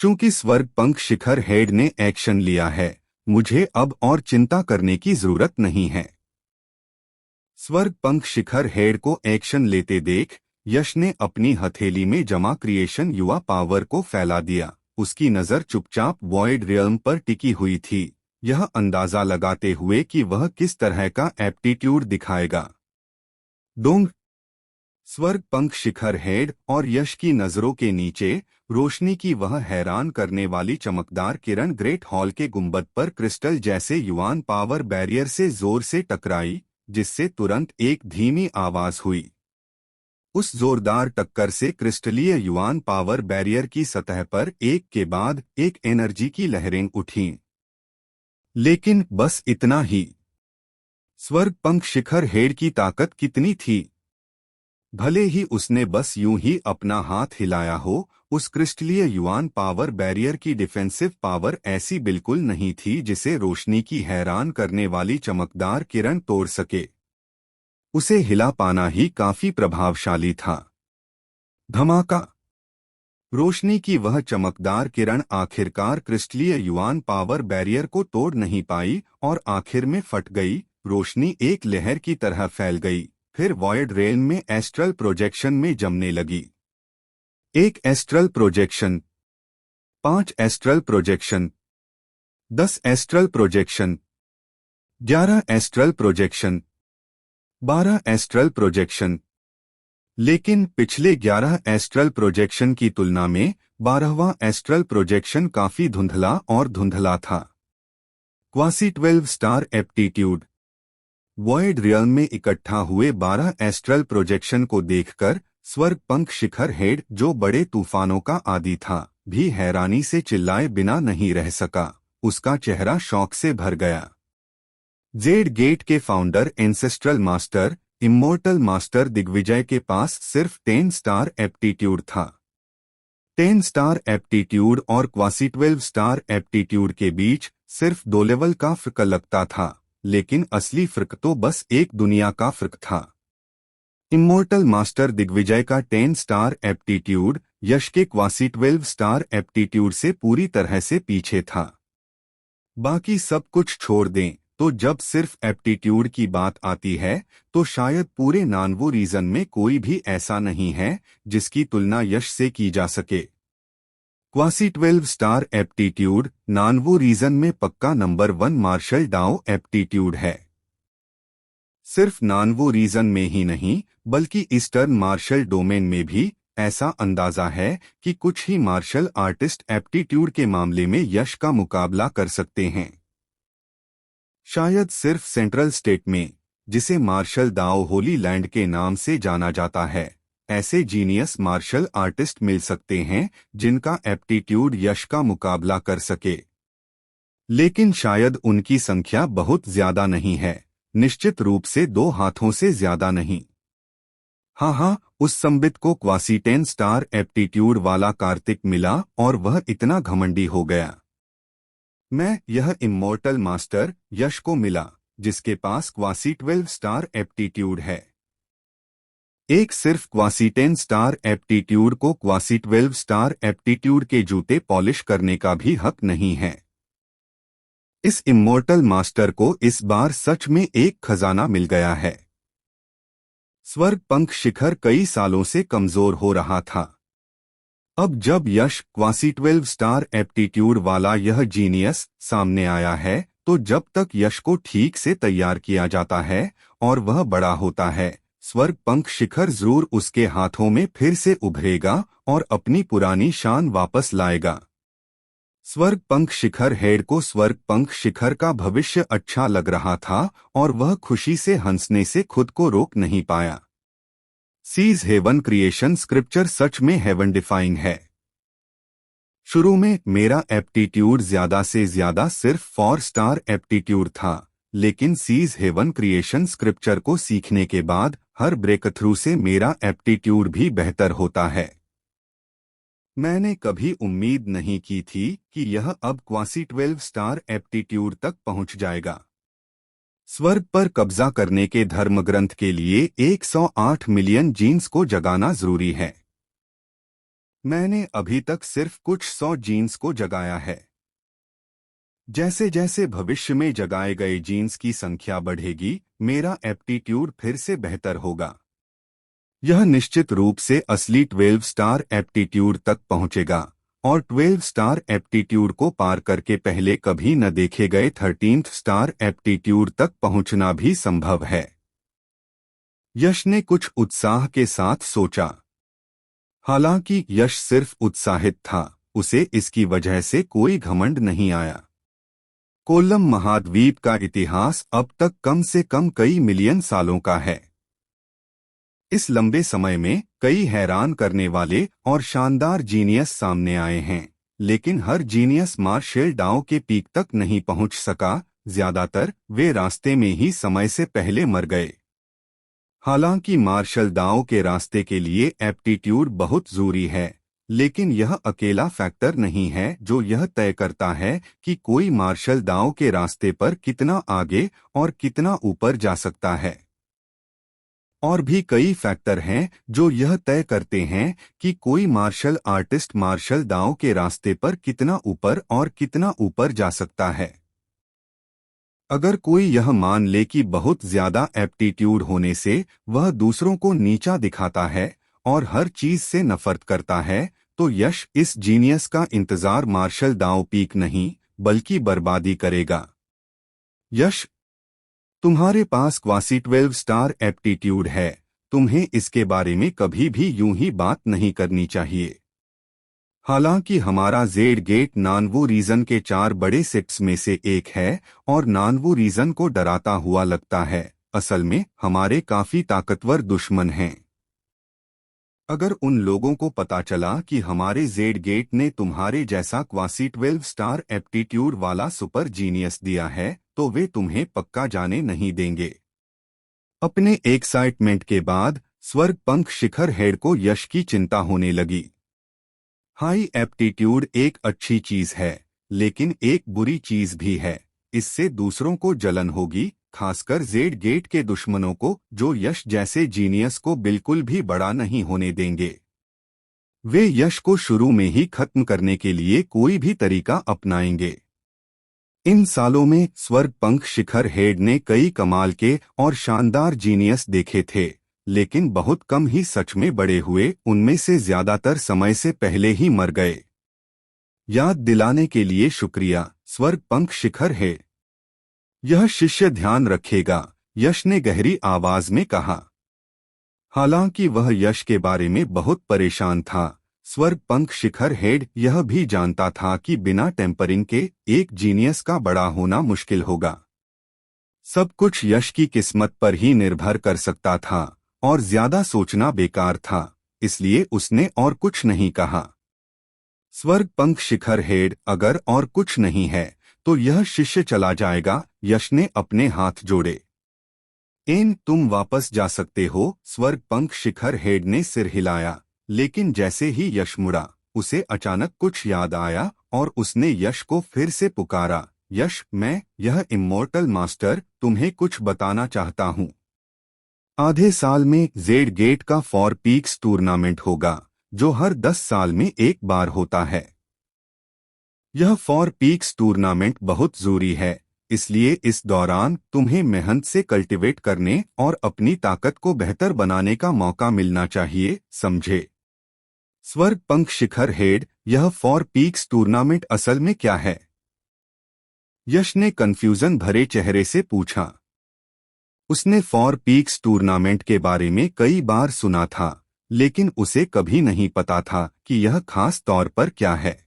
चूंकि स्वर्ग पंख शिखर हेड ने एक्शन लिया है, मुझे अब और चिंता करने की जरूरत नहीं है। स्वर्ग पंख शिखर हेड को एक्शन लेते देख यश ने अपनी हथेली में जमा क्रिएशन युवा पावर को फैला दिया। उसकी नजर चुपचाप वॉइड रियल्म पर टिकी हुई थी, यह अंदाजा लगाते हुए कि वह किस तरह का एप्टीट्यूड दिखाएगा। डोंग। स्वर्ग पंख शिखर हेड और यश की नजरों के नीचे रोशनी की वह हैरान करने वाली चमकदार किरण ग्रेट हॉल के गुंबद पर क्रिस्टल जैसे युवान पावर बैरियर से जोर से टकराई, जिससे तुरंत एक धीमी आवाज हुई। उस जोरदार टक्कर से क्रिस्टलीय युवान पावर बैरियर की सतह पर एक के बाद एक एनर्जी की लहरें उठीं। लेकिन बस इतना ही। स्वर्ग पंख शिखर हेड की ताकत कितनी थी? भले ही उसने बस यूं ही अपना हाथ हिलाया हो, उस क्रिस्टलीय युवान पावर बैरियर की डिफेंसिव पावर ऐसी बिल्कुल नहीं थी जिसे रोशनी की हैरान करने वाली चमकदार किरण तोड़ सके। उसे हिला पाना ही काफी प्रभावशाली था। धमाका। रोशनी की वह चमकदार किरण आखिरकार क्रिस्टलीय युवान पावर बैरियर को तोड़ नहीं पाई और आखिर में फट गई। रोशनी एक लहर की तरह फैल गई, फिर वॉइड रेल्म में एस्ट्रल प्रोजेक्शन में जमने लगी। 1 astral projection, 5 astral projection, 10 astral projection, 11 astral projection, 12 astral projection. लेकिन पिछले 11 एस्ट्रल प्रोजेक्शन की तुलना में 12वां एस्ट्रल प्रोजेक्शन काफी धुंधला और धुंधला था। Quasi 12 star aptitude. Void realm में इकट्ठा हुए 12 एस्ट्रल प्रोजेक्शन को देखकर स्वर्ग पंख शिखर हेड, जो बड़े तूफानों का आदी था, भी हैरानी से चिल्लाए बिना नहीं रह सका। उसका चेहरा शौक से भर गया। जेड गेट के founder ancestral master, immortal master Digvijay के पास सिर्फ 10 स्टार एप्टीट्यूड था। 10 स्टार एप्टीट्यूड और क्वासी 12 स्टार एप्टीट्यूड के बीच सिर्फ 2 लेवल का फर्क लगता था, लेकिन असली फर्क तो बस एक दुनिया का फर्क था। इमोर्टल मास्टर दिग्विजय का 10 स्टार एप्टीट्यूड यश के क्वासी 12 स्टार एप्टीट्यूड से पूरी तरह से पीछे था। बाकी सब कुछ छोड़ दें तो जब सिर्फ एप्टीट्यूड की बात आती है तो शायद पूरे नानवो रीजन में कोई भी ऐसा नहीं है जिसकी तुलना यश से की जा सके। क्वासी 12 स्टार एप्टीट्यूड नानवो रीजन में पक्का नंबर 1 मार्शल डाओ एप्टीट्यूड है। सिर्फ नानवो रीजन में ही नहीं बल्कि ईस्टर्न मार्शल डोमेन में भी ऐसा अंदाजा है कि कुछ ही मार्शल आर्टिस्ट एप्टीट्यूड के मामले में यश का मुकाबला कर सकते हैं। शायद सिर्फ सेंट्रल स्टेट में, जिसे मार्शल दाओ होली लैंड के नाम से जाना जाता है, ऐसे जीनियस मार्शल आर्टिस्ट मिल सकते हैं जिनका एप्टीट्यूड यश का मुकाबला कर सके। लेकिन शायद उनकी संख्या बहुत ज्यादा नहीं है, निश्चित रूप से 2 हाथों से ज्यादा नहीं। हाँ, उस संबित को क्वासी 10 स्टार एप्टीट्यूड वाला कार्तिक मिला और वह इतना घमंडी हो गया। मैं यह इमोर्टल मास्टर यश को मिला जिसके पास क्वासी 12 स्टार एप्टीट्यूड है। एक सिर्फ क्वासी 10 स्टार एप्टीट्यूड को क्वासी 12 स्टार एप्टीट्यूड के जूते पॉलिश करने का भी हक नहीं है। इस इमोर्टल मास्टर को इस बार सच में एक खजाना मिल गया है। स्वर्ग पंख शिखर कई सालों से कमजोर हो रहा था। अब जब यश क्वासी 12 स्टार एप्टीट्यूड वाला यह जीनियस सामने आया है तो जब तक यश को ठीक से तैयार किया जाता है और वह बड़ा होता है, स्वर्ग पंख शिखर जरूर उसके हाथों में फिर से उभरेगा और अपनी पुरानी शान वापस लाएगा। स्वर्ग पंख शिखर हेड को स्वर्ग पंख शिखर का भविष्य अच्छा लग रहा था और वह खुशी से हंसने से खुद को रोक नहीं पाया। सीज हेवन क्रिएशन स्क्रिप्चर सच में हेवन डिफाइंग है। शुरू में मेरा एप्टीट्यूड ज्यादा से ज्यादा सिर्फ 4 स्टार एप्टीट्यूड था, लेकिन सीज हेवन क्रिएशन स्क्रिप्चर को सीखने के बाद हर ब्रेक थ्रू से मेरा एप्टीट्यूड भी बेहतर होता है। मैंने कभी उम्मीद नहीं की थी कि यह अब क्वासी 12 स्टार एप्टीट्यूड तक पहुंच जाएगा। स्वर्ग पर कब्जा करने के धर्म ग्रंथ के लिए 108 मिलियन जीन्स को जगाना जरूरी है। मैंने अभी तक सिर्फ कुछ 100 जीन्स को जगाया है। जैसे जैसे भविष्य में जगाए गए जीन्स की संख्या बढ़ेगी, मेरा एप्टीट्यूड फिर से बेहतर होगा। यह निश्चित रूप से असली 12 स्टार एप्टीट्यूड तक पहुंचेगा और 12 स्टार एप्टीट्यूड को पार करके पहले कभी न देखे गए 13th स्टार एप्टीट्यूड तक पहुंचना भी संभव है। यश ने कुछ उत्साह के साथ सोचा। हालांकि यश सिर्फ उत्साहित था, उसे इसकी वजह से कोई घमंड नहीं आया। कोल्लम महाद्वीप का इतिहास अब तक कम से कम कई मिलियन सालों का है। इस लंबे समय में कई हैरान करने वाले और शानदार जीनियस सामने आए हैं, लेकिन हर जीनियस मार्शल डाओ के पीक तक नहीं पहुंच सका। ज्यादातर वे रास्ते में ही समय से पहले मर गए। हालांकि मार्शल डाओ के रास्ते के लिए एप्टीट्यूड बहुत जरूरी है, लेकिन यह अकेला फैक्टर नहीं है जो यह तय करता है कि कोई मार्शल डाओ के रास्ते पर कितना आगे और कितना ऊपर जा सकता है। और भी कई फैक्टर हैं जो यह तय करते हैं कि कोई मार्शल आर्टिस्ट मार्शल डाओ के रास्ते पर कितना ऊपर और कितना ऊपर जा सकता है। अगर कोई यह मान ले कि बहुत ज्यादा एप्टीट्यूड होने से वह दूसरों को नीचा दिखाता है और हर चीज से नफरत करता है, तो यश इस जीनियस का इंतजार मार्शल डाओ पीक नहीं बल्कि बर्बादी करेगा। यश, तुम्हारे पास क्वासी 12 स्टार एप्टीट्यूड है, तुम्हें इसके बारे में कभी भी यूं ही बात नहीं करनी चाहिए। हालांकि हमारा जेड गेट नानवो रीजन के 4 बड़े सेक्ट्स में से एक है और नानवो रीजन को डराता हुआ लगता है, असल में हमारे काफी ताकतवर दुश्मन हैं। अगर उन लोगों को पता चला कि हमारे जेड गेट ने तुम्हारे जैसा क्वासी 12 स्टार एप्टीट्यूड वाला सुपर जीनियस दिया है तो वे तुम्हें पक्का जाने नहीं देंगे। अपने एक्साइटमेंट के बाद स्वर्ग पंख शिखर हेड को यश की चिंता होने लगी। हाई एप्टीट्यूड एक अच्छी चीज है, लेकिन एक बुरी चीज भी है, इससे दूसरों को जलन होगी, खासकर जेड गेट के दुश्मनों को, जो यश जैसे जीनियस को बिल्कुल भी बड़ा नहीं होने देंगे। वे यश को शुरू में ही खत्म करने के लिए कोई भी तरीका अपनाएंगे। इन सालों में स्वर्गपंख शिखर हेड ने कई कमाल के और शानदार जीनियस देखे थे, लेकिन बहुत कम ही सच में बड़े हुए, उनमें से ज्यादातर समय से पहले ही मर गए। याद दिलाने के लिए शुक्रिया, स्वर्गपंख शिखर हेड। यह शिष्य ध्यान रखेगा, यश ने गहरी आवाज में कहा। हालांकि वह यश के बारे में बहुत परेशान था, स्वर्गपंख शिखर हेड यह भी जानता था कि बिना टेम्परिंग के एक जीनियस का बड़ा होना मुश्किल होगा। सब कुछ यश की किस्मत पर ही निर्भर कर सकता था और ज्यादा सोचना बेकार था, इसलिए उसने और कुछ नहीं कहा। स्वर्गपंख शिखर हेड, अगर और कुछ नहीं है तो यह शिष्य चला जाएगा, यश ने अपने हाथ जोड़े। तुम वापस जा सकते हो, स्वर्गपंख शिखर हेड ने सिर हिलाया, लेकिन जैसे ही यश मुड़ा, उसे अचानक कुछ याद आया और उसने यश को फिर से पुकारा। यश, मैं, यह इम्मॉर्टल मास्टर, तुम्हें कुछ बताना चाहता हूँ। आधे साल में जेड गेट का फॉर पीक्स टूर्नामेंट होगा, जो हर 10 साल में एक बार होता है। यह फॉर पीक्स टूर्नामेंट बहुत जरूरी है, इसलिए इस दौरान तुम्हें मेहनत से कल्टीवेट करने और अपनी ताकत को बेहतर बनाने का मौका मिलना चाहिए, समझे? स्वर्गपंख शिखर हेड, यह फॉर पीक्स टूर्नामेंट असल में क्या है? यश ने कंफ्यूजन भरे चेहरे से पूछा। उसने फॉर पीक्स टूर्नामेंट के बारे में कई बार सुना था, लेकिन उसे कभी नहीं पता था कि यह खास तौर पर क्या है।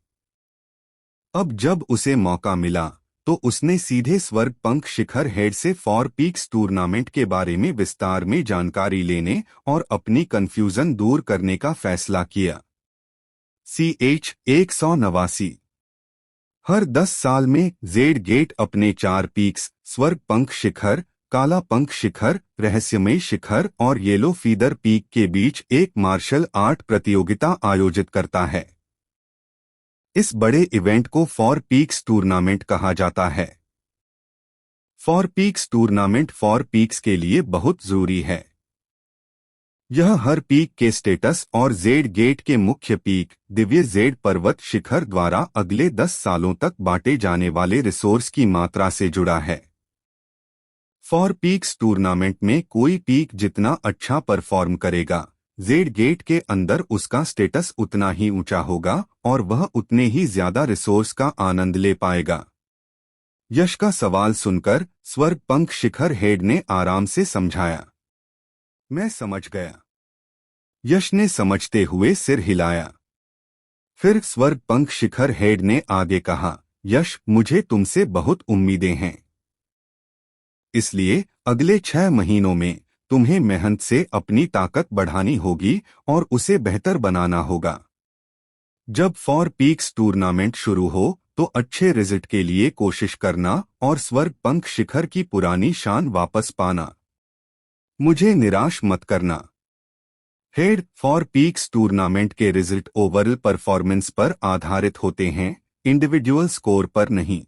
अब जब उसे मौका मिला तो उसने सीधे स्वर्गपंख शिखर हेड से फॉर पीक्स टूर्नामेंट के बारे में विस्तार में जानकारी लेने और अपनी कंफ्यूजन दूर करने का फैसला किया। CH 189। हर 10 साल में जेड गेट अपने 4 पीक्स, स्वर्गपंख शिखर, काला पंख शिखर, रहस्यमय शिखर और येलो फीदर पीक के बीच एक मार्शल आर्ट प्रतियोगिता आयोजित करता है। इस बड़े इवेंट को फॉर पीक्स टूर्नामेंट कहा जाता है। For peaks tournament for peaks के लिए बहुत जरूरी है। यह हर पीक के स्टेटस और जेड गेट के मुख्य पीक, दिव्य जेड पर्वत शिखर द्वारा अगले 10 सालों तक बांटे जाने वाले रिसोर्स की मात्रा से जुड़ा है। फॉर पीक्स टूर्नामेंट में कोई पीक जितना अच्छा परफॉर्म करेगा, जेड गेट के अंदर उसका स्टेटस उतना ही ऊंचा होगा और वह उतने ही ज्यादा रिसोर्स का आनंद ले पाएगा। यश का सवाल सुनकर स्वर्गपंख शिखर हेड ने आराम से समझाया। मैं समझ गया। यश ने समझते हुए सिर हिलाया। फिर स्वर्गपंख शिखर हेड ने आगे कहा, यश, मुझे तुमसे बहुत उम्मीदें हैं। इसलिए अगले 6 महीनों में तुम्हें मेहनत से अपनी ताकत बढ़ानी होगी और उसे बेहतर बनाना होगा। जब फॉर पीक्स टूर्नामेंट शुरू हो तो अच्छे रिजल्ट के लिए कोशिश करना और स्वर्गपंख शिखर की पुरानी शान वापस पाना। मुझे निराश मत करना। हेड, फॉर पीक्स टूर्नामेंट के रिजल्ट ओवरऑल परफॉर्मेंस पर आधारित होते हैं, इंडिविजुअल स्कोर पर नहीं।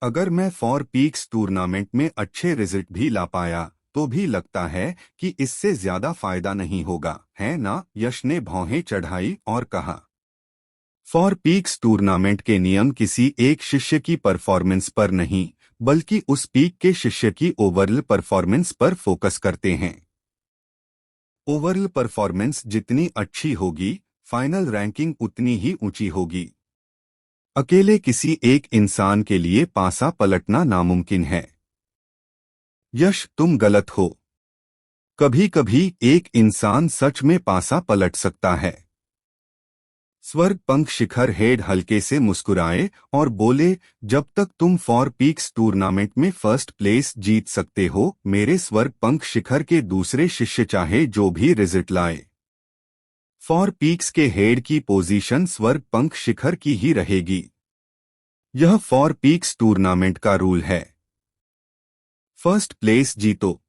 अगर मैं फॉर पीक्स टूर्नामेंट में अच्छे रिजल्ट भी ला पाया तो भी लगता है कि इससे ज्यादा फायदा नहीं होगा, है ना? यश ने भौहें चढ़ाई और कहा। फॉर पीक्स टूर्नामेंट के नियम किसी एक शिष्य की परफॉर्मेंस पर नहीं, बल्कि उस पीक के शिष्य की ओवरऑल परफॉर्मेंस पर फोकस करते हैं। ओवरऑल परफॉर्मेंस जितनी अच्छी होगी, फाइनल रैंकिंग उतनी ही ऊंची होगी। अकेले किसी एक इंसान के लिए पासा पलटना नामुमकिन है। यश, तुम गलत हो। कभी कभी एक इंसान सच में पासा पलट सकता है। स्वर्गपंख शिखर हेड हल्के से मुस्कुराए और बोले, जब तक तुम फॉर पीक्स टूर्नामेंट में फर्स्ट प्लेस जीत सकते हो, मेरे स्वर्गपंख शिखर के दूसरे शिष्य चाहे जो भी रिजल्ट लाए, फॉर पीक्स के हेड की पोजीशन स्वर्गपंख शिखर की ही रहेगी। यह फॉर पीक्स टूर्नामेंट का रूल है। फर्स्ट प्लेस जीतो।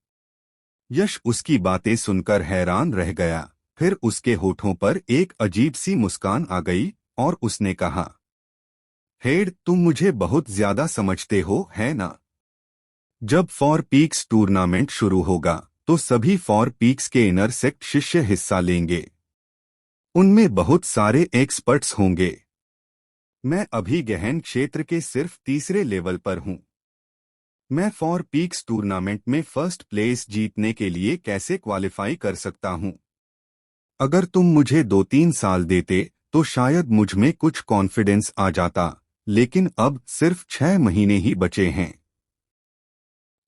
यश उसकी बातें सुनकर हैरान रह गया। फिर उसके होठों पर एक अजीब सी मुस्कान आ गई और उसने कहा, हेड, तुम मुझे बहुत ज्यादा समझते हो, है ना? जब फॉर पीक्स टूर्नामेंट शुरू होगा तो सभी फॉर पीक्स के इनर सेक्ट शिष्य हिस्सा लेंगे। उनमें बहुत सारे एक्सपर्ट्स होंगे। मैं अभी गहन क्षेत्र के सिर्फ तीसरे लेवल पर हूं। मैं फॉर पीक्स टूर्नामेंट में फर्स्ट प्लेस जीतने के लिए कैसे क्वालिफाई कर सकता हूं? अगर तुम मुझे 2-3 साल देते तो शायद मुझ में कुछ कॉन्फिडेंस आ जाता, लेकिन अब सिर्फ 6 महीने ही बचे हैं।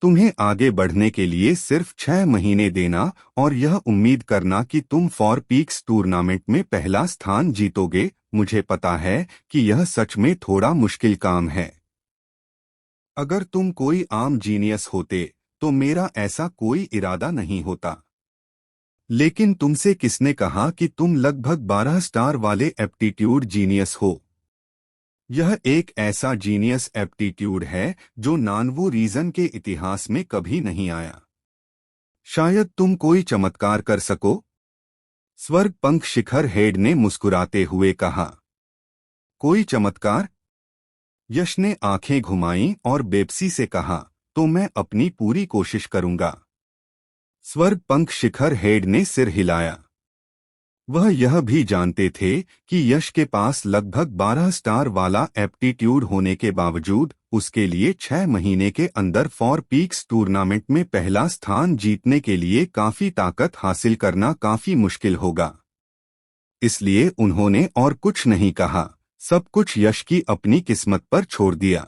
तुम्हें आगे बढ़ने के लिए सिर्फ 6 महीने देना और यह उम्मीद करना कि तुम फॉर पीक्स टूर्नामेंट में पहला स्थान जीतोगे, मुझे पता है कि यह सच में थोड़ा मुश्किल काम है। अगर तुम कोई आम जीनियस होते तो मेरा ऐसा कोई इरादा नहीं होता। लेकिन तुमसे किसने कहा कि तुम लगभग 12 स्टार वाले एप्टीट्यूड जीनियस हो? यह एक ऐसा जीनियस एप्टीट्यूड है जो नानवू रीजन के इतिहास में कभी नहीं आया। शायद तुम कोई चमत्कार कर सको। स्वर्ग पंख शिखर हेड ने मुस्कुराते हुए कहा। कोई चमत्कार? यश ने आंखें घुमाईं और बेबसी से कहा, तो मैं अपनी पूरी कोशिश करूंगा। स्वर्ग पंख शिखर हेड ने सिर हिलाया। वह यह भी जानते थे कि यश के पास लगभग 12 स्टार वाला एप्टीट्यूड होने के बावजूद उसके लिए 6 महीने के अंदर फॉर पीक्स टूर्नामेंट में पहला स्थान जीतने के लिए काफी ताकत हासिल करना काफी मुश्किल होगा। इसलिए उन्होंने और कुछ नहीं कहा, सब कुछ यश की अपनी किस्मत पर छोड़ दिया।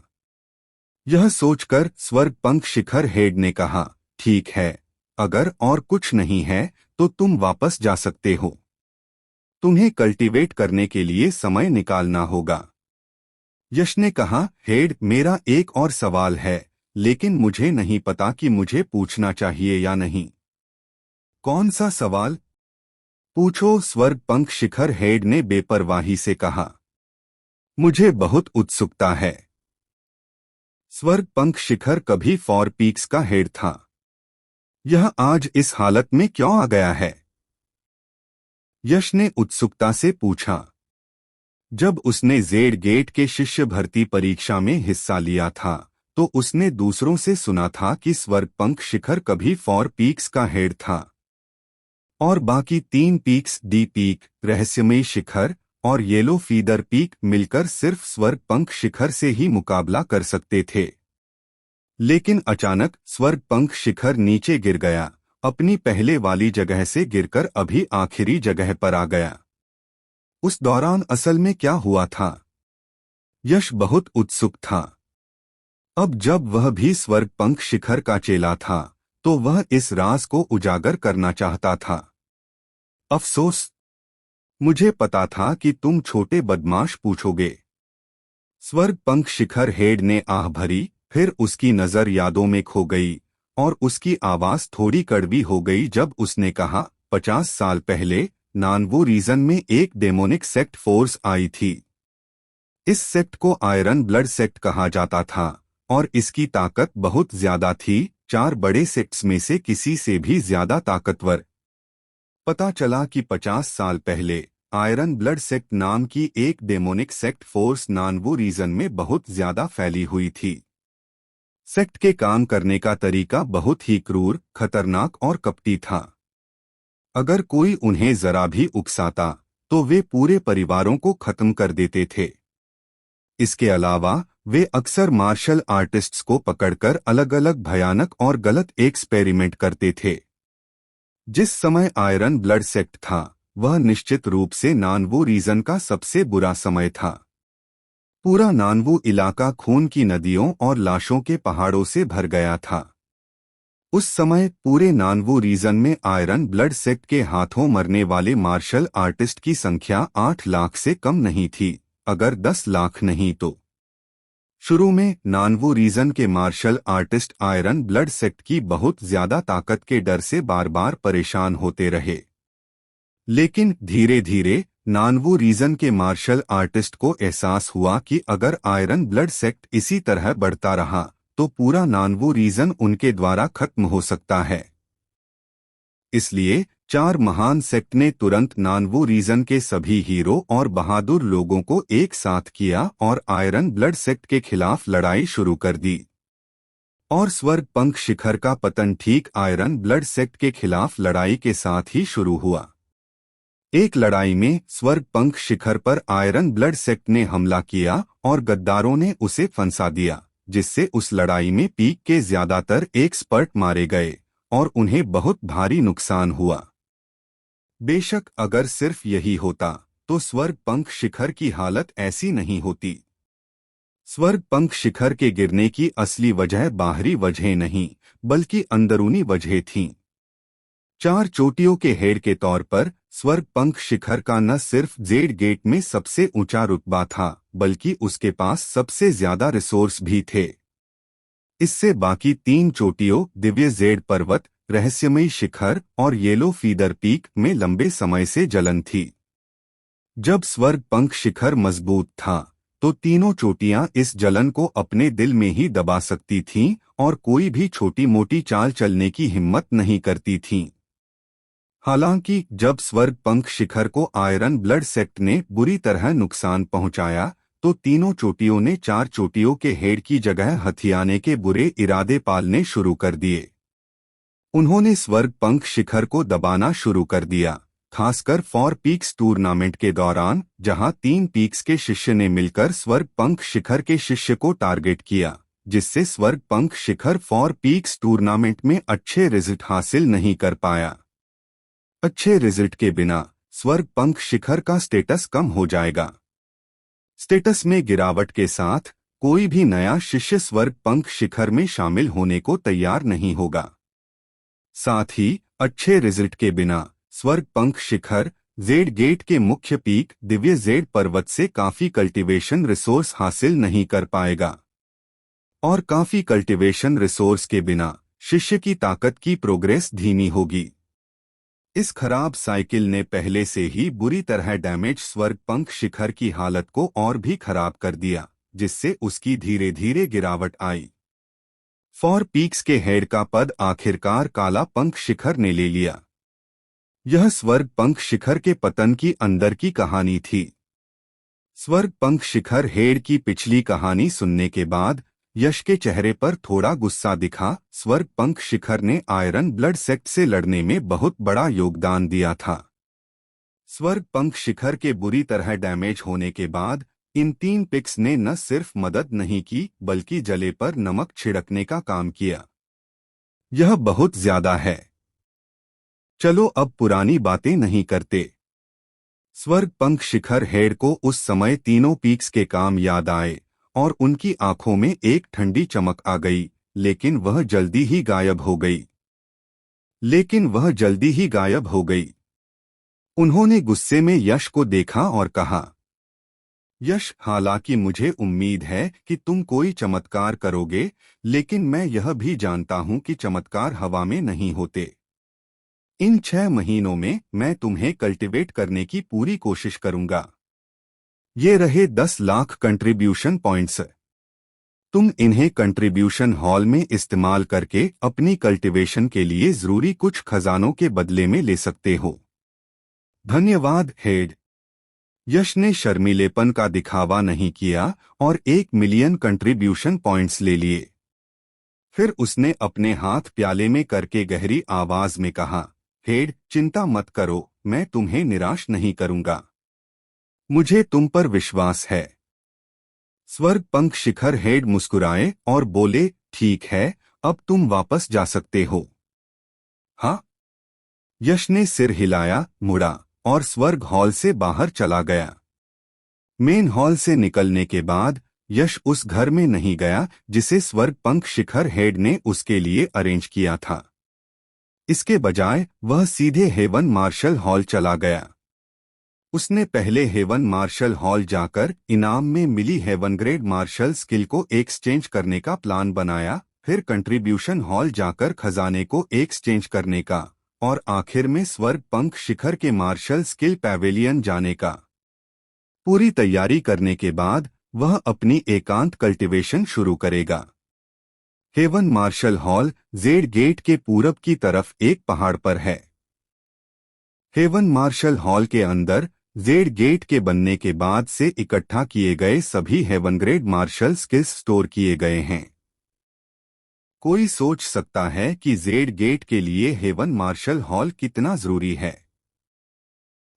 यह सोचकर स्वर्ग पंख शिखर हेड ने कहा, ठीक है, अगर और कुछ नहीं है तो तुम वापस जा सकते हो। तुम्हें कल्टीवेट करने के लिए समय निकालना होगा। यश ने कहा, हेड, मेरा एक और सवाल है, लेकिन मुझे नहीं पता कि मुझे पूछना चाहिए या नहीं। कौन सा सवाल? पूछो, स्वर्ग पंख शिखर हेड ने बेपरवाही से कहा। मुझे बहुत उत्सुकता है। स्वर्ग पंख शिखर कभी फॉर पीक्स का हेड था। यह आज इस हालत में क्यों आ गया है? यश ने उत्सुकता से पूछा। जब उसने जेड गेट के शिष्य भर्ती परीक्षा में हिस्सा लिया था तो उसने दूसरों से सुना था कि स्वर्ग पंख शिखर कभी फॉर पीक्स का हेड था और बाकी 3 पीक्स, डी पीक, रहस्यमयी शिखर और येलो फीदर पीक मिलकर सिर्फ स्वर्ग पंख शिखर से ही मुकाबला कर सकते थे। लेकिन अचानक स्वर्ग पंख शिखर नीचे गिर गया, अपनी पहले वाली जगह से गिरकर अभी आखिरी जगह पर आ गया। उस दौरान असल में क्या हुआ था? यश बहुत उत्सुक था। अब जब वह भी स्वर्ग पंख शिखर का चेला था तो वह इस राज को उजागर करना चाहता था। अफसोस, मुझे पता था कि तुम छोटे बदमाश पूछोगे। स्वर्ग पंख शिखर हेड ने आह भरी, फिर उसकी नजर यादों में खो गई और उसकी आवाज थोड़ी कड़वी हो गई जब उसने कहा, 50 साल पहले नानवू रीजन में एक डेमोनिक सेक्ट फोर्स आई थी। इस सेक्ट को आयरन ब्लड सेक्ट कहा जाता था और इसकी ताकत बहुत ज्यादा थी, 4 बड़े सेक्ट्स में से किसी से भी ज्यादा ताकतवर। पता चला कि 50 साल पहले आयरन ब्लड सेक्ट नाम की एक डेमोनिक सेक्ट फोर्स नानवू रीजन में बहुत ज्यादा फैली हुई थी। सेक्ट के काम करने का तरीका बहुत ही क्रूर, खतरनाक और कपटी था। अगर कोई उन्हें जरा भी उकसाता तो वे पूरे परिवारों को खत्म कर देते थे। इसके अलावा वे अक्सर मार्शल आर्टिस्ट्स को पकड़कर अलग अलग भयानक और गलत एक्सपेरिमेंट करते थे। जिस समय आयरन ब्लड सेक्ट था वह निश्चित रूप से नानवू रीजन का सबसे बुरा समय था। पूरा नानवू इलाका खून की नदियों और लाशों के पहाड़ों से भर गया था। उस समय पूरे नानवू रीजन में आयरन ब्लड सेक्ट के हाथों मरने वाले मार्शल आर्टिस्ट की संख्या 8 लाख से कम नहीं थी, अगर 10 लाख नहीं तो। शुरू में नानवू रीजन के martial artist iron blood sect की बहुत ज्यादा ताकत के डर से बार बार परेशान होते रहे। लेकिन धीरे धीरे नानवू रीजन के मार्शल आर्टिस्ट को एहसास हुआ कि अगर आयरन ब्लड सेक्ट इसी तरह बढ़ता रहा तो पूरा नानवू रीजन उनके द्वारा खत्म हो सकता है। इसलिए 4 महान सेक्ट ने तुरंत नानवू रीजन के सभी हीरो और बहादुर लोगों को एक साथ किया और आयरन ब्लड सेक्ट के खिलाफ लड़ाई शुरू कर दी। और स्वर्ग पंख शिखर का पतन ठीक आयरन ब्लड सेक्ट के खिलाफ लड़ाई के साथ ही शुरू हुआ। एक लड़ाई में स्वर्ग पंख शिखर पर आयरन ब्लड सेक्ट ने हमला किया और गद्दारों ने उसे फंसा दिया, जिससे उस लड़ाई में पीक के ज्यादातर एक्सपर्ट मारे गए और उन्हें बहुत भारी नुकसान हुआ। बेशक अगर सिर्फ यही होता तो स्वर्ग पंख शिखर की हालत ऐसी नहीं होती। स्वर्ग पंख शिखर के गिरने की असली वजह बाहरी वजह नहीं बल्कि अंदरूनी वजह थीं। 4 चोटियों के हेड के तौर पर स्वर्ग पंख शिखर का न सिर्फ जेड गेट में सबसे ऊंचा रुतबा था बल्कि उसके पास सबसे ज्यादा रिसोर्स भी थे। इससे बाकी 3 चोटियों दिव्य जेड पर्वत, रहस्यमयी शिखर और येलो फीदर पीक में लंबे समय से जलन थी। जब स्वर्ग पंख शिखर मजबूत था तो तीनों चोटियां इस जलन को अपने दिल में ही दबा सकती थीं और कोई भी छोटी मोटी चाल चलने की हिम्मत नहीं करती थीं। हालांकि जब स्वर्ग पंख शिखर को आयरन ब्लड सेक्ट ने बुरी तरह नुकसान पहुंचाया तो तीनों चोटियों ने 4 चोटियों के हेड की जगह हथियाने के बुरे इरादे पालने शुरू कर दिए। उन्होंने स्वर्ग पंख शिखर को दबाना शुरू कर दिया, खासकर 4 पीक्स टूर्नामेंट के दौरान, जहां 3 पीक्स के शिष्य ने मिलकर स्वर्ग पंख शिखर के शिष्य को टारगेट किया, जिससे स्वर्ग पंख शिखर 4 पीक्स टूर्नामेंट में अच्छे रिजल्ट हासिल नहीं कर पाया। अच्छे रिजल्ट के बिना स्वर्ग पंख शिखर का स्टेटस कम हो जाएगा। स्टेटस में गिरावट के साथ कोई भी नया शिष्य स्वर्ग पंख शिखर में शामिल होने को तैयार नहीं होगा। साथ ही अच्छे रिजल्ट के बिना स्वर्ग पंख शिखर जेड गेट के मुख्य पीक दिव्य जेड पर्वत से काफी कल्टीवेशन रिसोर्स हासिल नहीं कर पाएगा। और काफी कल्टीवेशन रिसोर्स के बिना शिष्य की ताकत की प्रोग्रेस धीमी होगी। इस खराब साइकिल ने पहले से ही बुरी तरह डैमेज स्वर्ग पंख शिखर की हालत को और भी खराब कर दिया, जिससे उसकी धीरे धीरे गिरावट आई। 4 पीक्स के हेड का पद आखिरकार काला पंख शिखर ने ले लिया। यह स्वर्ग पंख शिखर के पतन की अंदर की कहानी थी। स्वर्ग पंख शिखर हेड की पिछली कहानी सुनने के बाद यश के चेहरे पर थोड़ा गुस्सा दिखा। स्वर्ग पंख शिखर ने आयरन ब्लड सेक्ट से लड़ने में बहुत बड़ा योगदान दिया था। स्वर्ग पंख शिखर के बुरी तरह डैमेज होने के बाद इन 3 पिक्स ने न सिर्फ मदद नहीं की बल्कि जले पर नमक छिड़कने का काम किया। यह बहुत ज्यादा है। चलो अब पुरानी बातें नहीं करते। स्वर्ग पंख शिखर हेड को उस समय तीनों पीक्स के काम याद आए और उनकी आंखों में एक ठंडी चमक आ गई, लेकिन वह जल्दी ही गायब हो गई। उन्होंने गुस्से में यश को देखा और कहा, यश, हालांकि मुझे उम्मीद है कि तुम कोई चमत्कार करोगे, लेकिन मैं यह भी जानता हूं कि चमत्कार हवा में नहीं होते। इन 6 महीनों में मैं तुम्हें कल्टीवेट करने की पूरी कोशिश करूंगा। ये रहे 10 लाख कंट्रीब्यूशन पॉइंट्स। तुम इन्हें कंट्रीब्यूशन हॉल में इस्तेमाल करके अपनी कल्टीवेशन के लिए जरूरी कुछ खजानों के बदले में ले सकते हो। धन्यवाद हेड। यश ने शर्मीलेपन का दिखावा नहीं किया और 1 मिलियन कंट्रीब्यूशन पॉइंट्स ले लिए। फिर उसने अपने हाथ प्याले में करके गहरी आवाज में कहा, हेड, चिंता मत करो, मैं तुम्हें निराश नहीं करूंगा। मुझे तुम पर विश्वास है। स्वर्ग पंख शिखर हेड मुस्कुराए और बोले, ठीक है, अब तुम वापस जा सकते हो। हाँ? यश ने सिर हिलाया, मुड़ा और स्वर्ग हॉल से बाहर चला गया। मेन हॉल से निकलने के बाद यश उस घर में नहीं गया जिसे स्वर्ग पंख शिखर हेड ने उसके लिए अरेंज किया था। इसके बजाय वह सीधे हेवन मार्शल हॉल चला गया। उसने पहले हेवन मार्शल हॉल जाकर इनाम में मिली हेवन ग्रेड मार्शल स्किल को एक्सचेंज करने का प्लान बनाया, फिर कंट्रीब्यूशन हॉल जाकर खजाने को एक्सचेंज करने का और आखिर में स्वर्ग पंख शिखर के मार्शल स्किल पैवेलियन जाने का। पूरी तैयारी करने के बाद वह अपनी एकांत कल्टीवेशन शुरू करेगा। Heaven Martial Hall Jade gate के पूरब की तरफ एक पहाड़ पर है। हेवन मार्शल हॉल के अंदर जेड गेट के बनने के बाद से इकट्ठा किए गए सभी heaven grade martial skills store किए गए हैं। कोई सोच सकता है कि जेड गेट के लिए हेवन मार्शल हॉल कितना जरूरी है।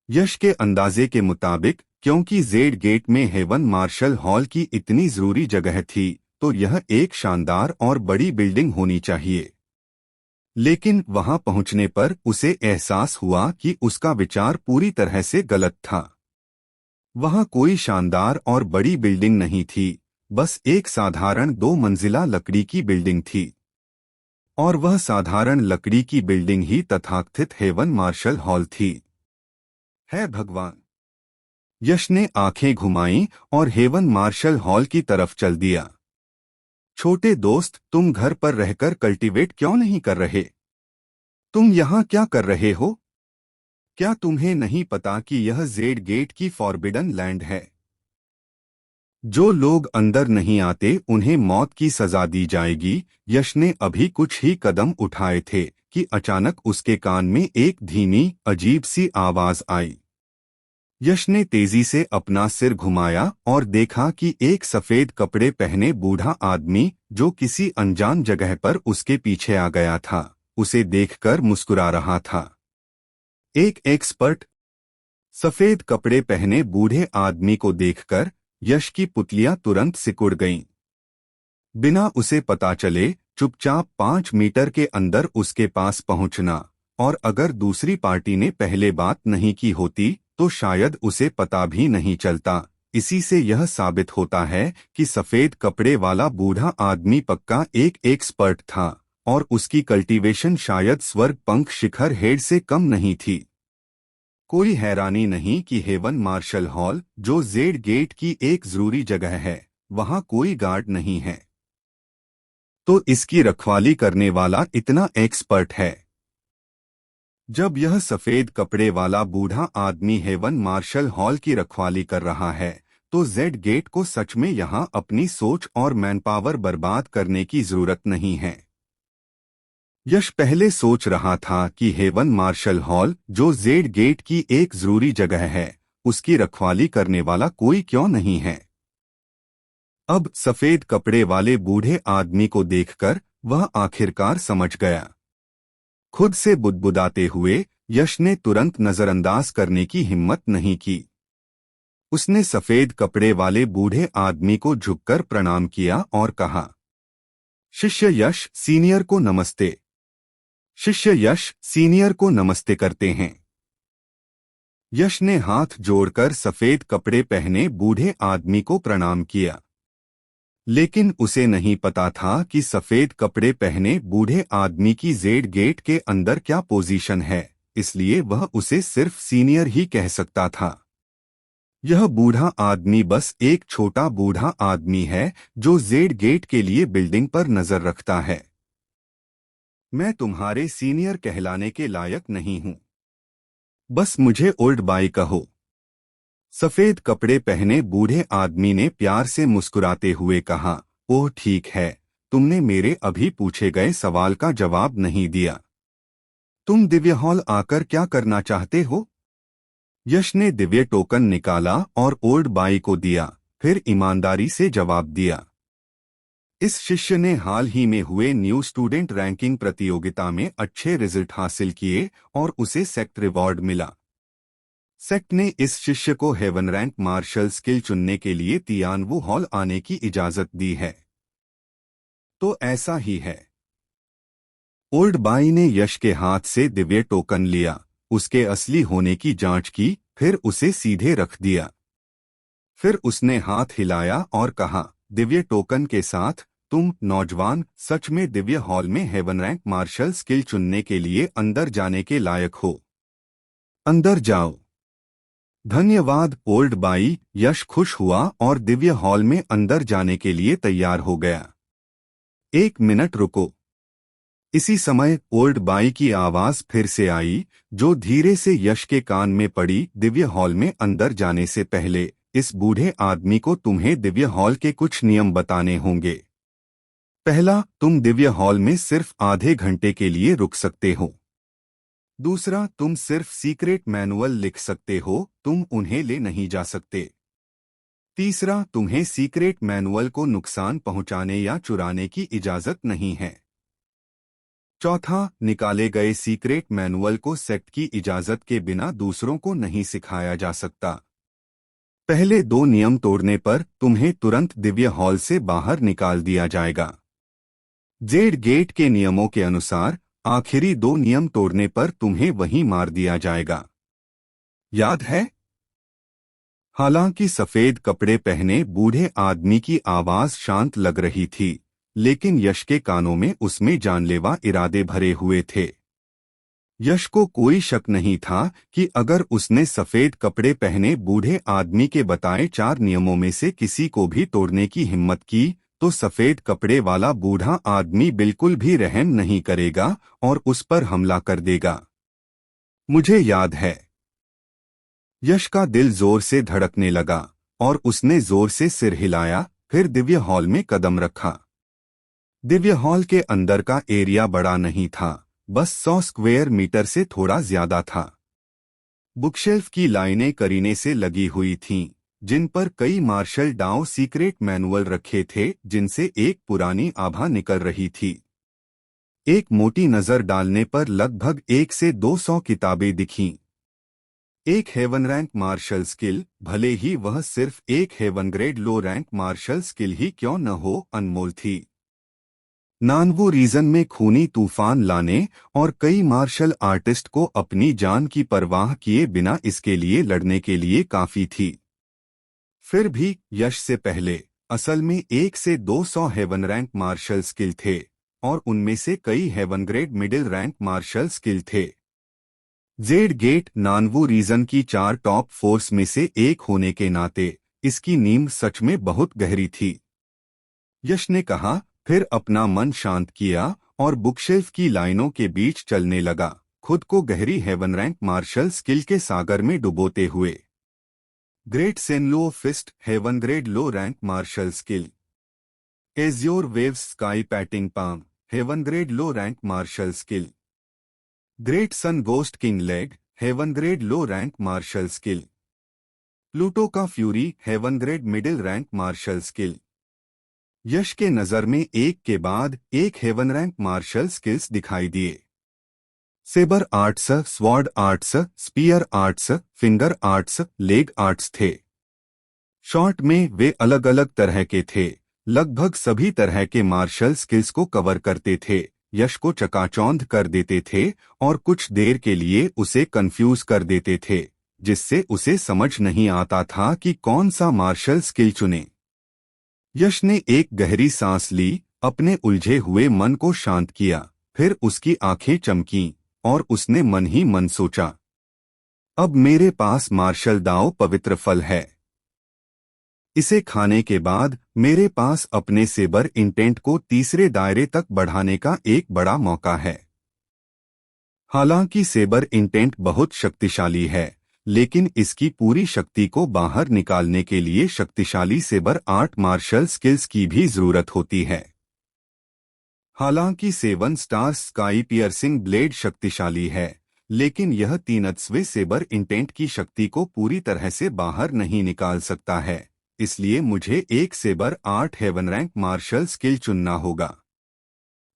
यश के अंदाजे के मुताबिक क्योंकि जेड गेट में हेवन मार्शल हॉल की इतनी जरूरी जगह थी, तो यह एक शानदार और बड़ी बिल्डिंग होनी चाहिए। लेकिन वहां पहुंचने पर उसे एहसास हुआ कि उसका विचार पूरी तरह से गलत था। वहां कोई शानदार और बड़ी बिल्डिंग नहीं थी, बस एक साधारण 2 मंजिला लकड़ी की बिल्डिंग थी। और वह साधारण लकड़ी की बिल्डिंग ही तथाकथित हेवन मार्शल हॉल थी। है भगवान! यश ने आंखें घुमाईं और हेवन मार्शल हॉल की तरफ चल दिया। छोटे दोस्त, तुम घर पर रहकर कल्टीवेट क्यों नहीं कर रहे? तुम यहाँ क्या कर रहे हो? क्या तुम्हें नहीं पता कि यह जेड गेट की फॉरबिडन लैंड है? जो लोग अंदर नहीं आते उन्हें मौत की सजा दी जाएगी। यश ने अभी कुछ ही कदम उठाए थे कि अचानक उसके कान में एक धीमी, अजीब सी आवाज आई। यश ने तेजी से अपना सिर घुमाया और देखा कि एक सफेद कपड़े पहने बूढ़ा आदमी, जो किसी अनजान जगह पर उसके पीछे आ गया था, उसे देखकर मुस्कुरा रहा था। एक एक्सपर्ट। सफेद कपड़े पहने बूढ़े आदमी को देखकर यश की पुतलियां तुरंत सिकुड़ गईं। बिना उसे पता चले चुपचाप 5 मीटर के अंदर उसके पास पहुंचना, और अगर दूसरी पार्टी ने पहले बात नहीं की होती तो शायद उसे पता भी नहीं चलता। इसी से यह साबित होता है कि सफेद कपड़े वाला बूढ़ा आदमी पक्का एक एक्सपर्ट था, और उसकी कल्टीवेशन शायद स्वर्ग पंख शिखर हेड से कम नहीं थी। कोई हैरानी नहीं कि हेवन मार्शल हॉल, जो जेड गेट की एक जरूरी जगह है, वहां कोई गार्ड नहीं है। तो इसकी रखवाली करने वाला इतना एक्सपर्ट है। जब यह सफेद कपड़े वाला बूढ़ा आदमी हेवन मार्शल हॉल की रखवाली कर रहा है, तो जेड गेट को सच में यहां अपनी सोच और मैनपावर बर्बाद करने की जरूरत नहीं है। यश पहले सोच रहा था कि हेवन मार्शल हॉल, जो जेड गेट की एक जरूरी जगह है, उसकी रखवाली करने वाला कोई क्यों नहीं है। अब सफेद कपड़े वाले बूढ़े आदमी को देखकर वह आखिरकार समझ गया। खुद से बुदबुदाते हुए यश ने तुरंत नजरअंदाज करने की हिम्मत नहीं की। उसने सफेद कपड़े वाले बूढ़े आदमी को झुककर प्रणाम किया और कहा, शिष्य यश सीनियर को नमस्ते। शिष्य यश सीनियर को नमस्ते करते हैं। यश ने हाथ जोड़कर सफेद कपड़े पहने बूढ़े आदमी को प्रणाम किया। लेकिन उसे नहीं पता था कि सफेद कपड़े पहने बूढ़े आदमी की जेड गेट के अंदर क्या पोजीशन है, इसलिए वह उसे सिर्फ सीनियर ही कह सकता था। यह बूढ़ा आदमी बस एक छोटा बूढ़ा आदमी है जो जेड गेट के लिए बिल्डिंग पर नजर रखता है। मैं तुम्हारे सीनियर कहलाने के लायक नहीं हूं। बस मुझे ओल्ड बाई कहो। सफेद कपड़े पहने बूढ़े आदमी ने प्यार से मुस्कुराते हुए कहा, ओह ठीक है, तुमने मेरे अभी पूछे गए सवाल का जवाब नहीं दिया। तुम दिव्य हॉल आकर क्या करना चाहते हो? यश ने दिव्य टोकन निकाला और ओल्ड बाई को दिया, फिर ईमानदारी से जवाब दिया। इस शिष्य ने हाल ही में हुए न्यू स्टूडेंट रैंकिंग प्रतियोगिता में अच्छे रिजल्ट हासिल किए और उसे सेक्ट रिवॉर्ड मिला। सेक्ट ने इस शिष्य को हेवन रैंक मार्शल स्किल चुनने के लिए तियानवु हॉल आने की इजाजत दी है। तो ऐसा ही है। ओल्ड बाई ने यश के हाथ से दिव्य टोकन लिया, उसके असली होने की जांच की, फिर उसे सीधे रख दिया। फिर उसने हाथ हिलाया और कहा, दिव्य टोकन के साथ तुम नौजवान सच में दिव्य हॉल में हेवन रैंक मार्शल स्किल चुनने के लिए अंदर जाने के लायक हो। अंदर जाओ। धन्यवाद ओल्ड बाई। यश खुश हुआ और दिव्य हॉल में अंदर जाने के लिए तैयार हो गया। 1 मिनट रुको। इसी समय ओल्ड बाई की आवाज फिर से आई, जो धीरे से यश के कान में पड़ी। दिव्य हॉल में अंदर जाने से पहले इस बूढ़े आदमी को तुम्हें दिव्य हॉल के कुछ नियम बताने होंगे। पहला, तुम दिव्य हॉल में सिर्फ आधे घंटे के लिए रुक सकते हो। दूसरा, तुम सिर्फ सीक्रेट मैनुअल लिख सकते हो, तुम उन्हें ले नहीं जा सकते। तीसरा, तुम्हें सीक्रेट मैनुअल को नुकसान पहुंचाने या चुराने की इजाजत नहीं है। चौथा, निकाले गए सीक्रेट मैनुअल को सेक्ट की इजाजत के बिना दूसरों को नहीं सिखाया जा सकता। पहले दो नियम तोड़ने पर तुम्हें तुरंत दिव्य हॉल से बाहर निकाल दिया जाएगा। जेड गेट के नियमों के अनुसार आखिरी दो नियम तोड़ने पर तुम्हें वहीं मार दिया जाएगा। याद है? हालांकि सफेद कपड़े पहने बूढ़े आदमी की आवाज शांत लग रही थी, लेकिन यश के कानों में उसमें जानलेवा इरादे भरे हुए थे। यश को कोई शक नहीं था कि अगर उसने सफेद कपड़े पहने बूढ़े आदमी के बताए 4 नियमों में से किसी को भी तोड़ने की हिम्मत की, तो सफेद कपड़े वाला बूढ़ा आदमी बिल्कुल भी रहम नहीं करेगा और उस पर हमला कर देगा। मुझे याद है। यश का दिल जोर से धड़कने लगा और उसने जोर से सिर हिलाया, फिर दिव्य हॉल में कदम रखा। दिव्य हॉल के अंदर का एरिया बड़ा नहीं था, बस 100 स्क्वायर मीटर से थोड़ा ज्यादा था। बुकशेल्फ की लाइनें करीने से लगी हुई थीं, जिन पर कई मार्शल डाउ सीक्रेट मैनुअल रखे थे, जिनसे एक पुरानी आभा निकल रही थी। एक मोटी नजर डालने पर लगभग 1 से 200 किताबें दिखीं। एक हेवन रैंक मार्शल स्किल, भले ही वह सिर्फ एक heaven grade low rank martial skill ही क्यों न हो, अनमोल थी। नानवू रीजन में खूनी तूफान लाने और कई मार्शल आर्टिस्ट को अपनी जान की परवाह किए बिना इसके लिए लड़ने के लिए काफी थी। फिर भी यश से पहले असल में 1 से 200 हेवन रैंक मार्शल स्किल थे और उनमें से कई heaven grade middle rank martial skill थे। जेड गेट नानवू रीजन की 4 टॉप फोर्स में से एक होने के नाते इसकी नींव सच में बहुत गहरी थी। यश ने कहा, फिर अपना मन शांत किया और बुकशेल्फ की लाइनों के बीच चलने लगा, खुद को गहरी हेवन रैंक मार्शल स्किल के सागर में डुबोते हुए। ग्रेट सेनलो fist, heaven grade low rank martial skill. Azure waves sky patting palm, heaven grade low rank martial skill. Great sun ghost king leg, heaven grade low rank martial skill. Pluto का fury, heaven grade middle rank martial skill. Yash के नजर में एक के बाद एक हेवन रैंक मार्शल स्किल्स दिखाई दिए। Sabre arts, sword arts, spear arts, finger arts, leg arts थे। शॉर्ट में वे अलग अलग तरह के थे, लगभग सभी तरह के मार्शल स्किल्स को कवर करते थे, यश को चकाचौंध कर देते थे और कुछ देर के लिए उसे कंफ्यूज कर देते थे, जिससे उसे समझ नहीं आता था कि कौन सा मार्शल स्किल चुने। यश ने एक गहरी सांस ली, अपने उलझे हुए मन को शांत किया, फिर उसकी आंखें चमकीं और उसने मन ही मन सोचा, अब मेरे पास मार्शल दाव पवित्र फल है। इसे खाने के बाद मेरे पास अपने सेबर इंटेंट को तीसरे दायरे तक बढ़ाने का एक बड़ा मौका है। हालांकि सेबर इंटेंट बहुत शक्तिशाली है, लेकिन इसकी पूरी शक्ति को बाहर निकालने के लिए शक्तिशाली सेबर आर्ट मार्शल स्किल्स की भी जरूरत होती है। हालांकि 7 स्टार स्काई पियर्सिंग ब्लेड शक्तिशाली है, लेकिन यह 3वीं सेबर इंटेंट की शक्ति को पूरी तरह से बाहर नहीं निकाल सकता है, इसलिए मुझे एक sabre art heaven rank martial skill चुनना होगा।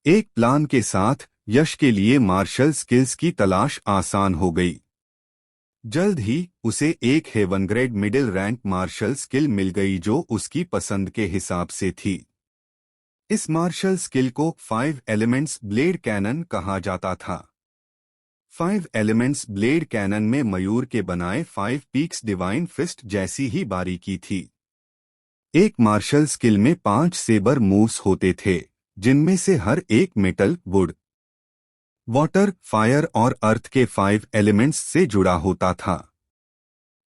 एक प्लान के साथ यश के लिए मार्शल स्किल्स की तलाश आसान हो गई। जल्द ही उसे एक heaven grade middle rank martial skill मिल गई जो उसकी पसंद के हिसाब से थी। इस मार्शल स्किल को 5 एलिमेंट्स ब्लेड कैनन कहा जाता था। 5 एलिमेंट्स ब्लेड कैनन में मयूर के बनाए 5 पीक्स डिवाइन फिस्ट जैसी ही बारीकी थी। एक मार्शल स्किल में 5 सेबर मूव्स होते थे, जिनमें से हर एक मेटल, वुड, वाटर, फायर और अर्थ के 5 एलिमेंट्स से जुड़ा होता था।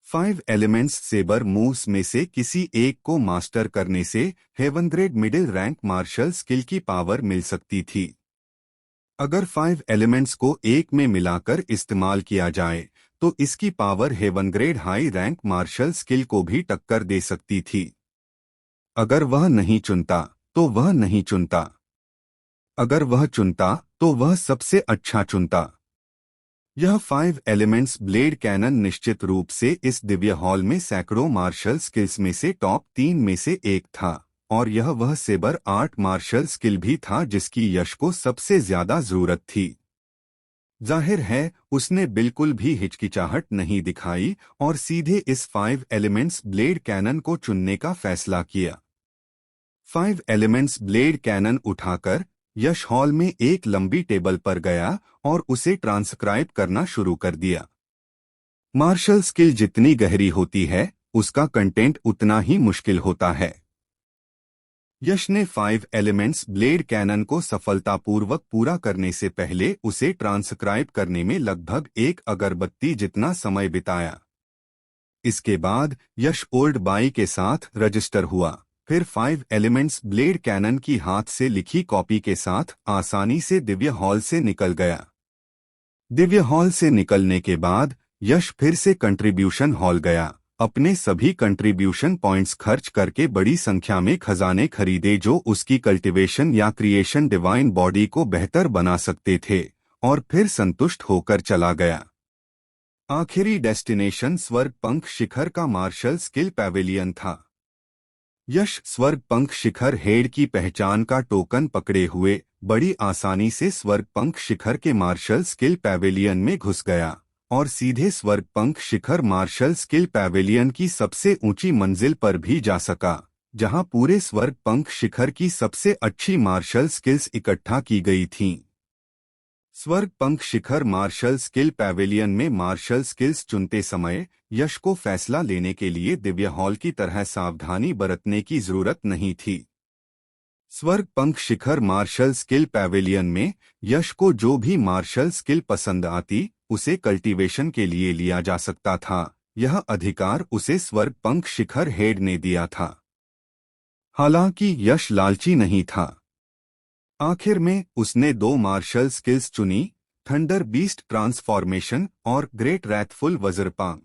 5 एलिमेंट्स सेबर मूव्स में से किसी एक को मास्टर करने से heaven grade middle rank martial skill की पावर मिल सकती थी। अगर 5 एलिमेंट्स को एक में मिलाकर इस्तेमाल किया जाए तो इसकी power heaven grade high rank martial skill को भी टक्कर दे सकती थी। अगर वह नहीं चुनता तो वह नहीं चुनता, अगर वह चुनता तो वह सबसे अच्छा चुनता। यह 5 एलिमेंट्स ब्लेड कैनन निश्चित रूप से इस दिव्य हॉल में सैकड़ों मार्शल स्किल्स में से टॉप 3 में से एक था, और यह वह सेबर आर्ट मार्शल स्किल भी था जिसकी यश को सबसे ज्यादा जरूरत थी। जाहिर है उसने बिल्कुल भी हिचकिचाहट नहीं दिखाई और सीधे इस 5 एलिमेंट्स ब्लेड कैनन को चुनने का फैसला किया। 5 एलिमेंट्स ब्लेड कैनन उठाकर यश हॉल में एक लंबी टेबल पर गया और उसे ट्रांसक्राइब करना शुरू कर दिया। मार्शल स्किल जितनी गहरी होती है उसका कंटेंट उतना ही मुश्किल होता है। यश ने 5 एलिमेंट्स ब्लेड कैनन को सफलतापूर्वक पूरा करने से पहले उसे ट्रांसक्राइब करने में लगभग एक अगरबत्ती जितना समय बिताया। इसके बाद यश ओल्ड बाई के साथ रजिस्टर हुआ, फिर 5 एलिमेंट्स ब्लेड कैनन की हाथ से लिखी कॉपी के साथ आसानी से दिव्य हॉल से निकल गया। दिव्य हॉल से निकलने के बाद यश फिर से कंट्रीब्यूशन हॉल गया, अपने सभी कंट्रीब्यूशन पॉइंट्स खर्च करके बड़ी संख्या में खजाने खरीदे जो उसकी कल्टीवेशन या क्रिएशन डिवाइन बॉडी को बेहतर बना सकते थे, और फिर संतुष्ट होकर चला गया। आखिरी डेस्टिनेशन स्वर्ग पंख शिखर का मार्शल स्किल पैवेलियन था। यश स्वर्ग पंख शिखर हेड की पहचान का टोकन पकड़े हुए बड़ी आसानी से स्वर्ग पंख शिखर के मार्शल स्किल पैवेलियन में घुस गया और सीधे स्वर्ग पंख शिखर मार्शल स्किल पैवेलियन की सबसे ऊंची मंजिल पर भी जा सका, जहां पूरे स्वर्ग पंख शिखर की सबसे अच्छी मार्शल स्किल्स इकट्ठा की गई थीं। स्वर्ग पंख शिखर मार्शल स्किल पैवेलियन में मार्शल स्किल्स चुनते समय यश को फैसला लेने के लिए दिव्य हॉल की तरह सावधानी बरतने की जरूरत नहीं थी। स्वर्ग पंख शिखर मार्शल स्किल पैवेलियन में यश को जो भी मार्शल स्किल पसंद आती उसे कल्टीवेशन के लिए लिया जा सकता था। यह अधिकार उसे स्वर्ग पंख शिखर हेड ने दिया था। हालांकि यश लालची नहीं था। आखिर में उसने 2 मार्शल स्किल्स चुनी, थंडर बीस्ट ट्रांसफॉर्मेशन और ग्रेट रैथफुल वज्रपाम।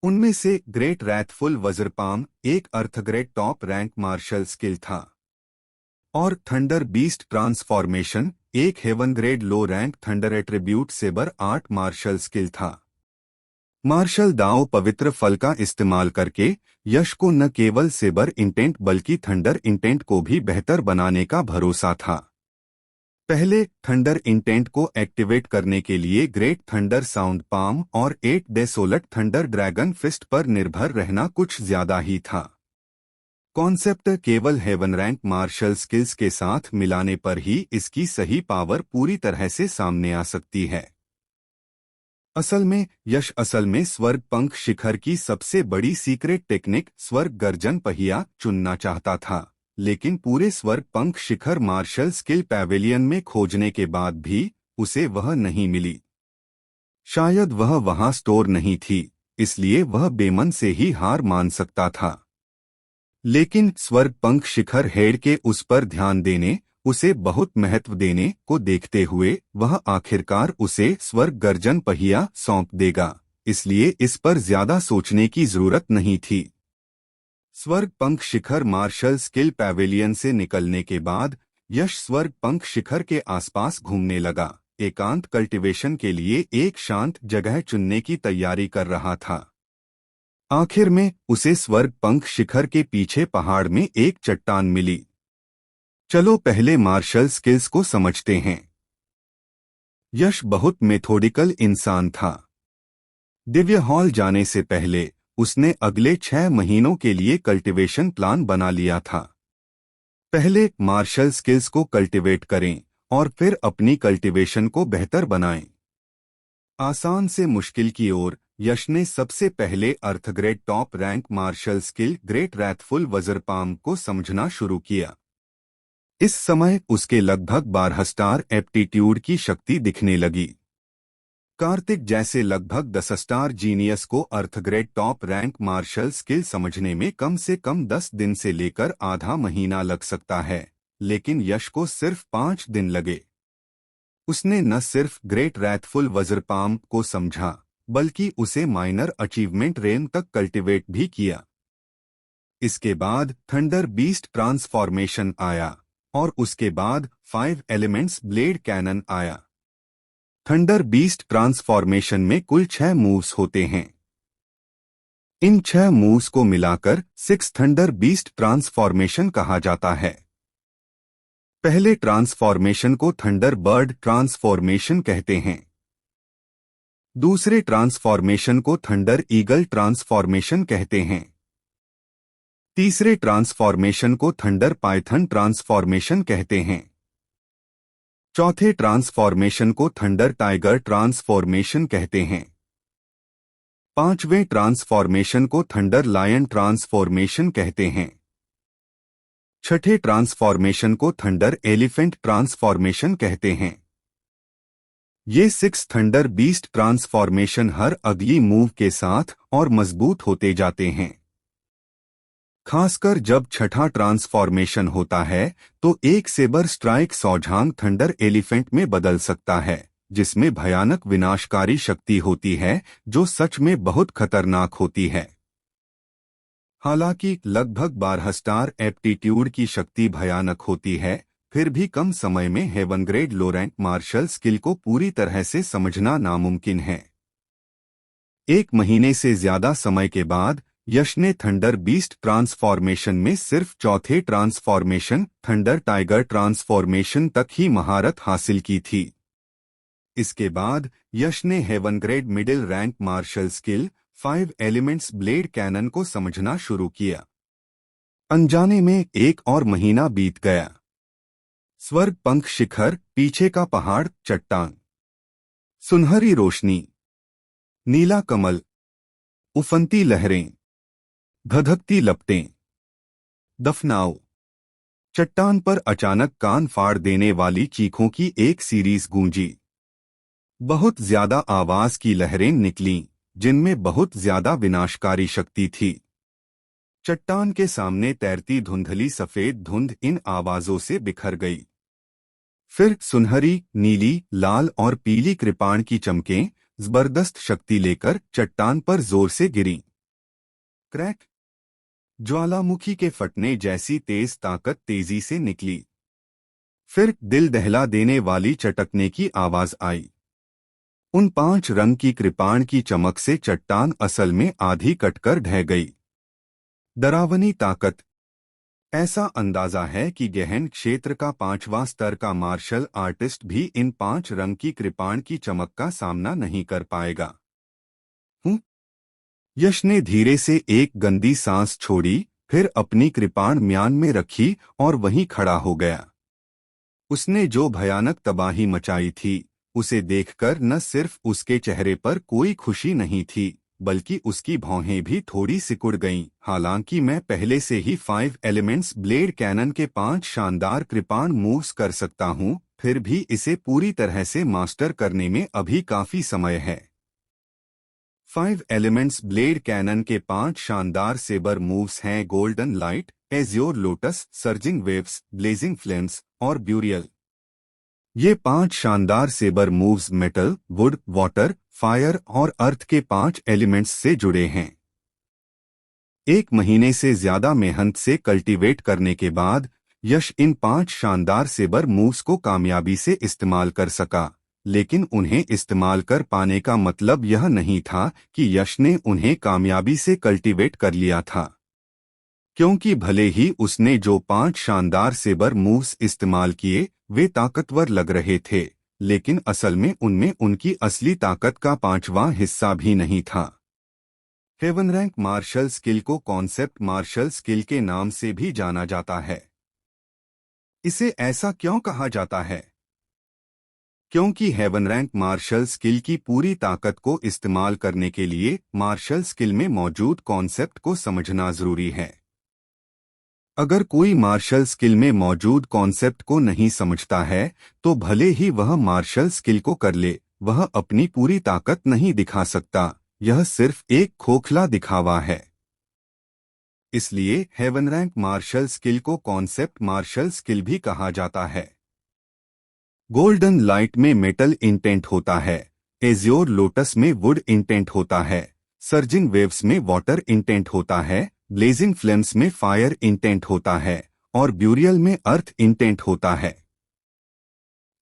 उनमें से ग्रेट रैथफुल वज्रपाम एक earth grade top rank martial skill था और थंडर बीस्ट ट्रांसफॉर्मेशन एक heaven grade low rank thunder attribute sabre art martial skill था। मार्शल दाओ पवित्र फल का इस्तेमाल करके यश को न केवल सेबर इंटेंट बल्कि थंडर इंटेंट को भी बेहतर बनाने का भरोसा था। पहले थंडर इंटेंट को एक्टिवेट करने के लिए ग्रेट थंडर साउंड पाम और 8 डेसोलट थंडर ड्रैगन फिस्ट पर निर्भर रहना कुछ ज्यादा ही था। कॉन्सेप्ट केवल हेवन रैंक मार्शल स्किल्स के साथ मिलाने पर ही इसकी सही पावर पूरी तरह से सामने आ सकती है। असल में स्वर्ग पंख शिखर की सबसे बड़ी सीक्रेट टेक्निक स्वर्ग गर्जन पहिया चुनना चाहता था, लेकिन पूरे स्वर्ग पंख शिखर मार्शल स्किल पैवेलियन में खोजने के बाद भी उसे वह नहीं मिली। शायद वह वहां स्टोर नहीं थी, इसलिए वह बेमन से ही हार मान सकता था। लेकिन स्वर्ग पंख शिखर हेड के उस पर ध्यान देने, उसे बहुत महत्व देने को देखते हुए वह आखिरकार उसे स्वर्ग गर्जन पहिया सौंप देगा, इसलिए इस पर ज्यादा सोचने की जरूरत नहीं थी। स्वर्ग पंख शिखर मार्शल स्किल पैवेलियन से निकलने के बाद यश स्वर्ग पंख शिखर के आसपास घूमने लगा, एकांत कल्टीवेशन के लिए एक शांत जगह चुनने की तैयारी कर रहा था। आखिर में उसे स्वर्ग पंख शिखर के पीछे पहाड़ में एक चट्टान मिली। चलो पहले मार्शल स्किल्स को समझते हैं। यश बहुत मेथोडिकल इंसान था। दिव्य हॉल जाने से पहले उसने अगले 6 महीनों के लिए कल्टीवेशन प्लान बना लिया था। पहले मार्शल स्किल्स को कल्टीवेट करें और फिर अपनी कल्टीवेशन को बेहतर बनाएं। आसान से मुश्किल की ओर यश ने सबसे पहले earth grade top rank martial skill great wrathful वज्रपाम को समझना शुरू किया। इस समय उसके लगभग 12 स्टार एप्टीट्यूड की शक्ति दिखने लगी। कार्तिक जैसे लगभग 10 स्टार जीनियस को अर्थग्रेड टॉप रैंक मार्शल स्किल समझने में कम से कम 10 दिन से लेकर आधा महीना लग सकता है, लेकिन यश को सिर्फ 5 दिन लगे। उसने न सिर्फ ग्रेट रैथफुल वज्रपाम को समझा बल्कि उसे माइनर अचीवमेंट रेन तक कल्टीवेट भी किया। इसके बाद थंडर बीस्ट ट्रांसफॉर्मेशन आया और उसके बाद 5 एलिमेंट्स ब्लेड कैनन आया। थंडर बीस्ट ट्रांसफॉर्मेशन में कुल 6 मूव्स होते हैं। इन 6 मूव्स को मिलाकर 6 थंडर बीस्ट ट्रांसफॉर्मेशन कहा जाता है। पहले ट्रांसफॉर्मेशन को थंडर बर्ड ट्रांसफॉर्मेशन कहते हैं। दूसरे ट्रांसफॉर्मेशन को थंडर ईगल ट्रांसफॉर्मेशन कहते हैं। तीसरे ट्रांसफॉर्मेशन को थंडर पाइथन ट्रांसफॉर्मेशन कहते हैं। चौथे ट्रांसफॉर्मेशन को थंडर टाइगर ट्रांसफॉर्मेशन कहते हैं। पांचवें ट्रांसफॉर्मेशन को थंडर लायन ट्रांसफॉर्मेशन कहते हैं। छठे ट्रांसफॉर्मेशन को थंडर एलिफेंट ट्रांसफॉर्मेशन कहते हैं। ये 6 थंडर बीस्ट ट्रांसफॉर्मेशन हर अगली मूव के साथ और मजबूत होते जाते हैं। खासकर जब छठा ट्रांसफॉर्मेशन होता है तो एक सेबर स्ट्राइक सौझांग थंडर एलिफेंट में बदल सकता है, जिसमें भयानक विनाशकारी शक्ति होती है जो सच में बहुत खतरनाक होती है। हालांकि लगभग 12 स्टार एप्टीट्यूड की शक्ति भयानक होती है, फिर भी कम समय में हेवनग्रेड लो रैंक मार्शल स्किल को पूरी तरह से समझना नामुमकिन है। 1 महीने से ज्यादा समय के बाद यश ने थंडर बीस्ट ट्रांसफॉर्मेशन में सिर्फ चौथे ट्रांसफॉर्मेशन थंडर टाइगर ट्रांसफॉर्मेशन तक ही महारत हासिल की थी। इसके बाद यश ने heaven grade middle rank martial skill 5 elements blade cannon को समझना शुरू किया। अनजाने में 1 और महीना बीत गया। स्वर्ग पंख शिखर, पीछे का पहाड़, चट्टान, सुनहरी रोशनी, नीला कमल, उफनती लहरें, धधकती लपटें, दफनाओ। चट्टान पर अचानक कान फाड़ देने वाली चीखों की एक सीरीज गूंजी। बहुत ज्यादा आवाज की लहरें निकलीं, जिनमें बहुत ज्यादा विनाशकारी शक्ति थी। चट्टान के सामने तैरती धुंधली सफेद धुंध इन आवाजों से बिखर गई। फिर सुनहरी, नीली, लाल और पीली कृपाण की चमकें जबरदस्त शक्ति लेकर चट्टान पर जोर से गिरीं। क्रैक! ज्वालामुखी के फटने जैसी तेज ताकत तेजी से निकली। फिर दिल दहला देने वाली चटकने की आवाज आई। उन 5 रंग की कृपाण की चमक से चट्टान असल में आधी कटकर ढह गई। डरावनी ताकत। ऐसा अंदाजा है कि गहन क्षेत्र का 5वां स्तर का मार्शल आर्टिस्ट भी इन 5 रंग की कृपाण की चमक का सामना नहीं कर पाएगा। यश ने धीरे से एक गंदी सांस छोड़ी, फिर अपनी कृपाण म्यान में रखी और वहीं खड़ा हो गया। उसने जो भयानक तबाही मचाई थी, उसे देखकर न सिर्फ उसके चेहरे पर कोई खुशी नहीं थी, बल्कि उसकी भौहें भी थोड़ी सिकुड़ गईं। हालांकि मैं पहले से ही 5 एलिमेंट्स ब्लेड कैनन के 5 शानदार कृपाण मूव्स कर सकता हूं, फिर भी इसे पूरी तरह से मास्टर करने में अभी काफी समय है। 5 एलिमेंट्स ब्लेड कैनन के 5 शानदार सेबर मूव्स हैं golden light, azure lotus, surging waves, blazing flames और ब्यूरियल। ये 5 शानदार sabre moves metal, wood, water, fire और अर्थ के 5 एलिमेंट्स से जुड़े हैं। 1 महीने से ज्यादा मेहनत से कल्टीवेट करने के बाद यश इन 5 शानदार सेबर मूव्स को कामयाबी से इस्तेमाल कर सका, लेकिन उन्हें इस्तेमाल कर पाने का मतलब यह नहीं था कि यश ने उन्हें कामयाबी से कल्टीवेट कर लिया था। क्योंकि भले ही उसने जो 5 शानदार सेबर मूव्स इस्तेमाल किए वे ताकतवर लग रहे थे, लेकिन असल में उनमें उनकी असली ताकत का 5वां हिस्सा भी नहीं था। हेवन रैंक मार्शल स्किल को कॉन्सेप्ट मार्शल स्किल के नाम से भी जाना जाता है। इसे ऐसा क्यों कहा जाता है? क्योंकि हेवन रैंक मार्शल स्किल की पूरी ताकत को इस्तेमाल करने के लिए मार्शल स्किल में मौजूद कॉन्सेप्ट को समझना जरूरी है। अगर कोई मार्शल स्किल में मौजूद कॉन्सेप्ट को नहीं समझता है तो भले ही वह मार्शल स्किल को कर ले, वह अपनी पूरी ताकत नहीं दिखा सकता। यह सिर्फ एक खोखला दिखावा है। इसलिए हेवन रैंक मार्शल स्किल को कॉन्सेप्ट मार्शल स्किल भी कहा जाता है। गोल्डन लाइट में मेटल इंटेंट होता है, एज्योर लोटस में वुड इंटेंट होता है, सर्जिंग वेव्स में वाटर इंटेंट होता है, ब्लेजिंग फ्लेम्स में फायर इंटेंट होता है और ब्यूरियल में अर्थ इंटेंट होता है।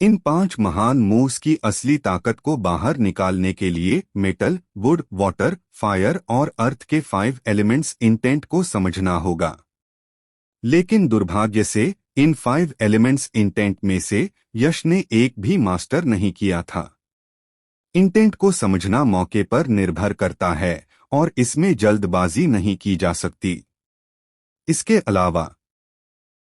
इन 5 महान मूव्स की असली ताकत को बाहर निकालने के लिए मेटल, वुड, वाटर, फायर और अर्थ के 5 एलिमेंट्स इंटेंट को समझना होगा। लेकिन दुर्भाग्य से इन 5 एलिमेंट्स इंटेंट में से यश ने एक भी मास्टर नहीं किया था। इंटेंट को समझना मौके पर निर्भर करता है और इसमें जल्दबाजी नहीं की जा सकती। इसके अलावा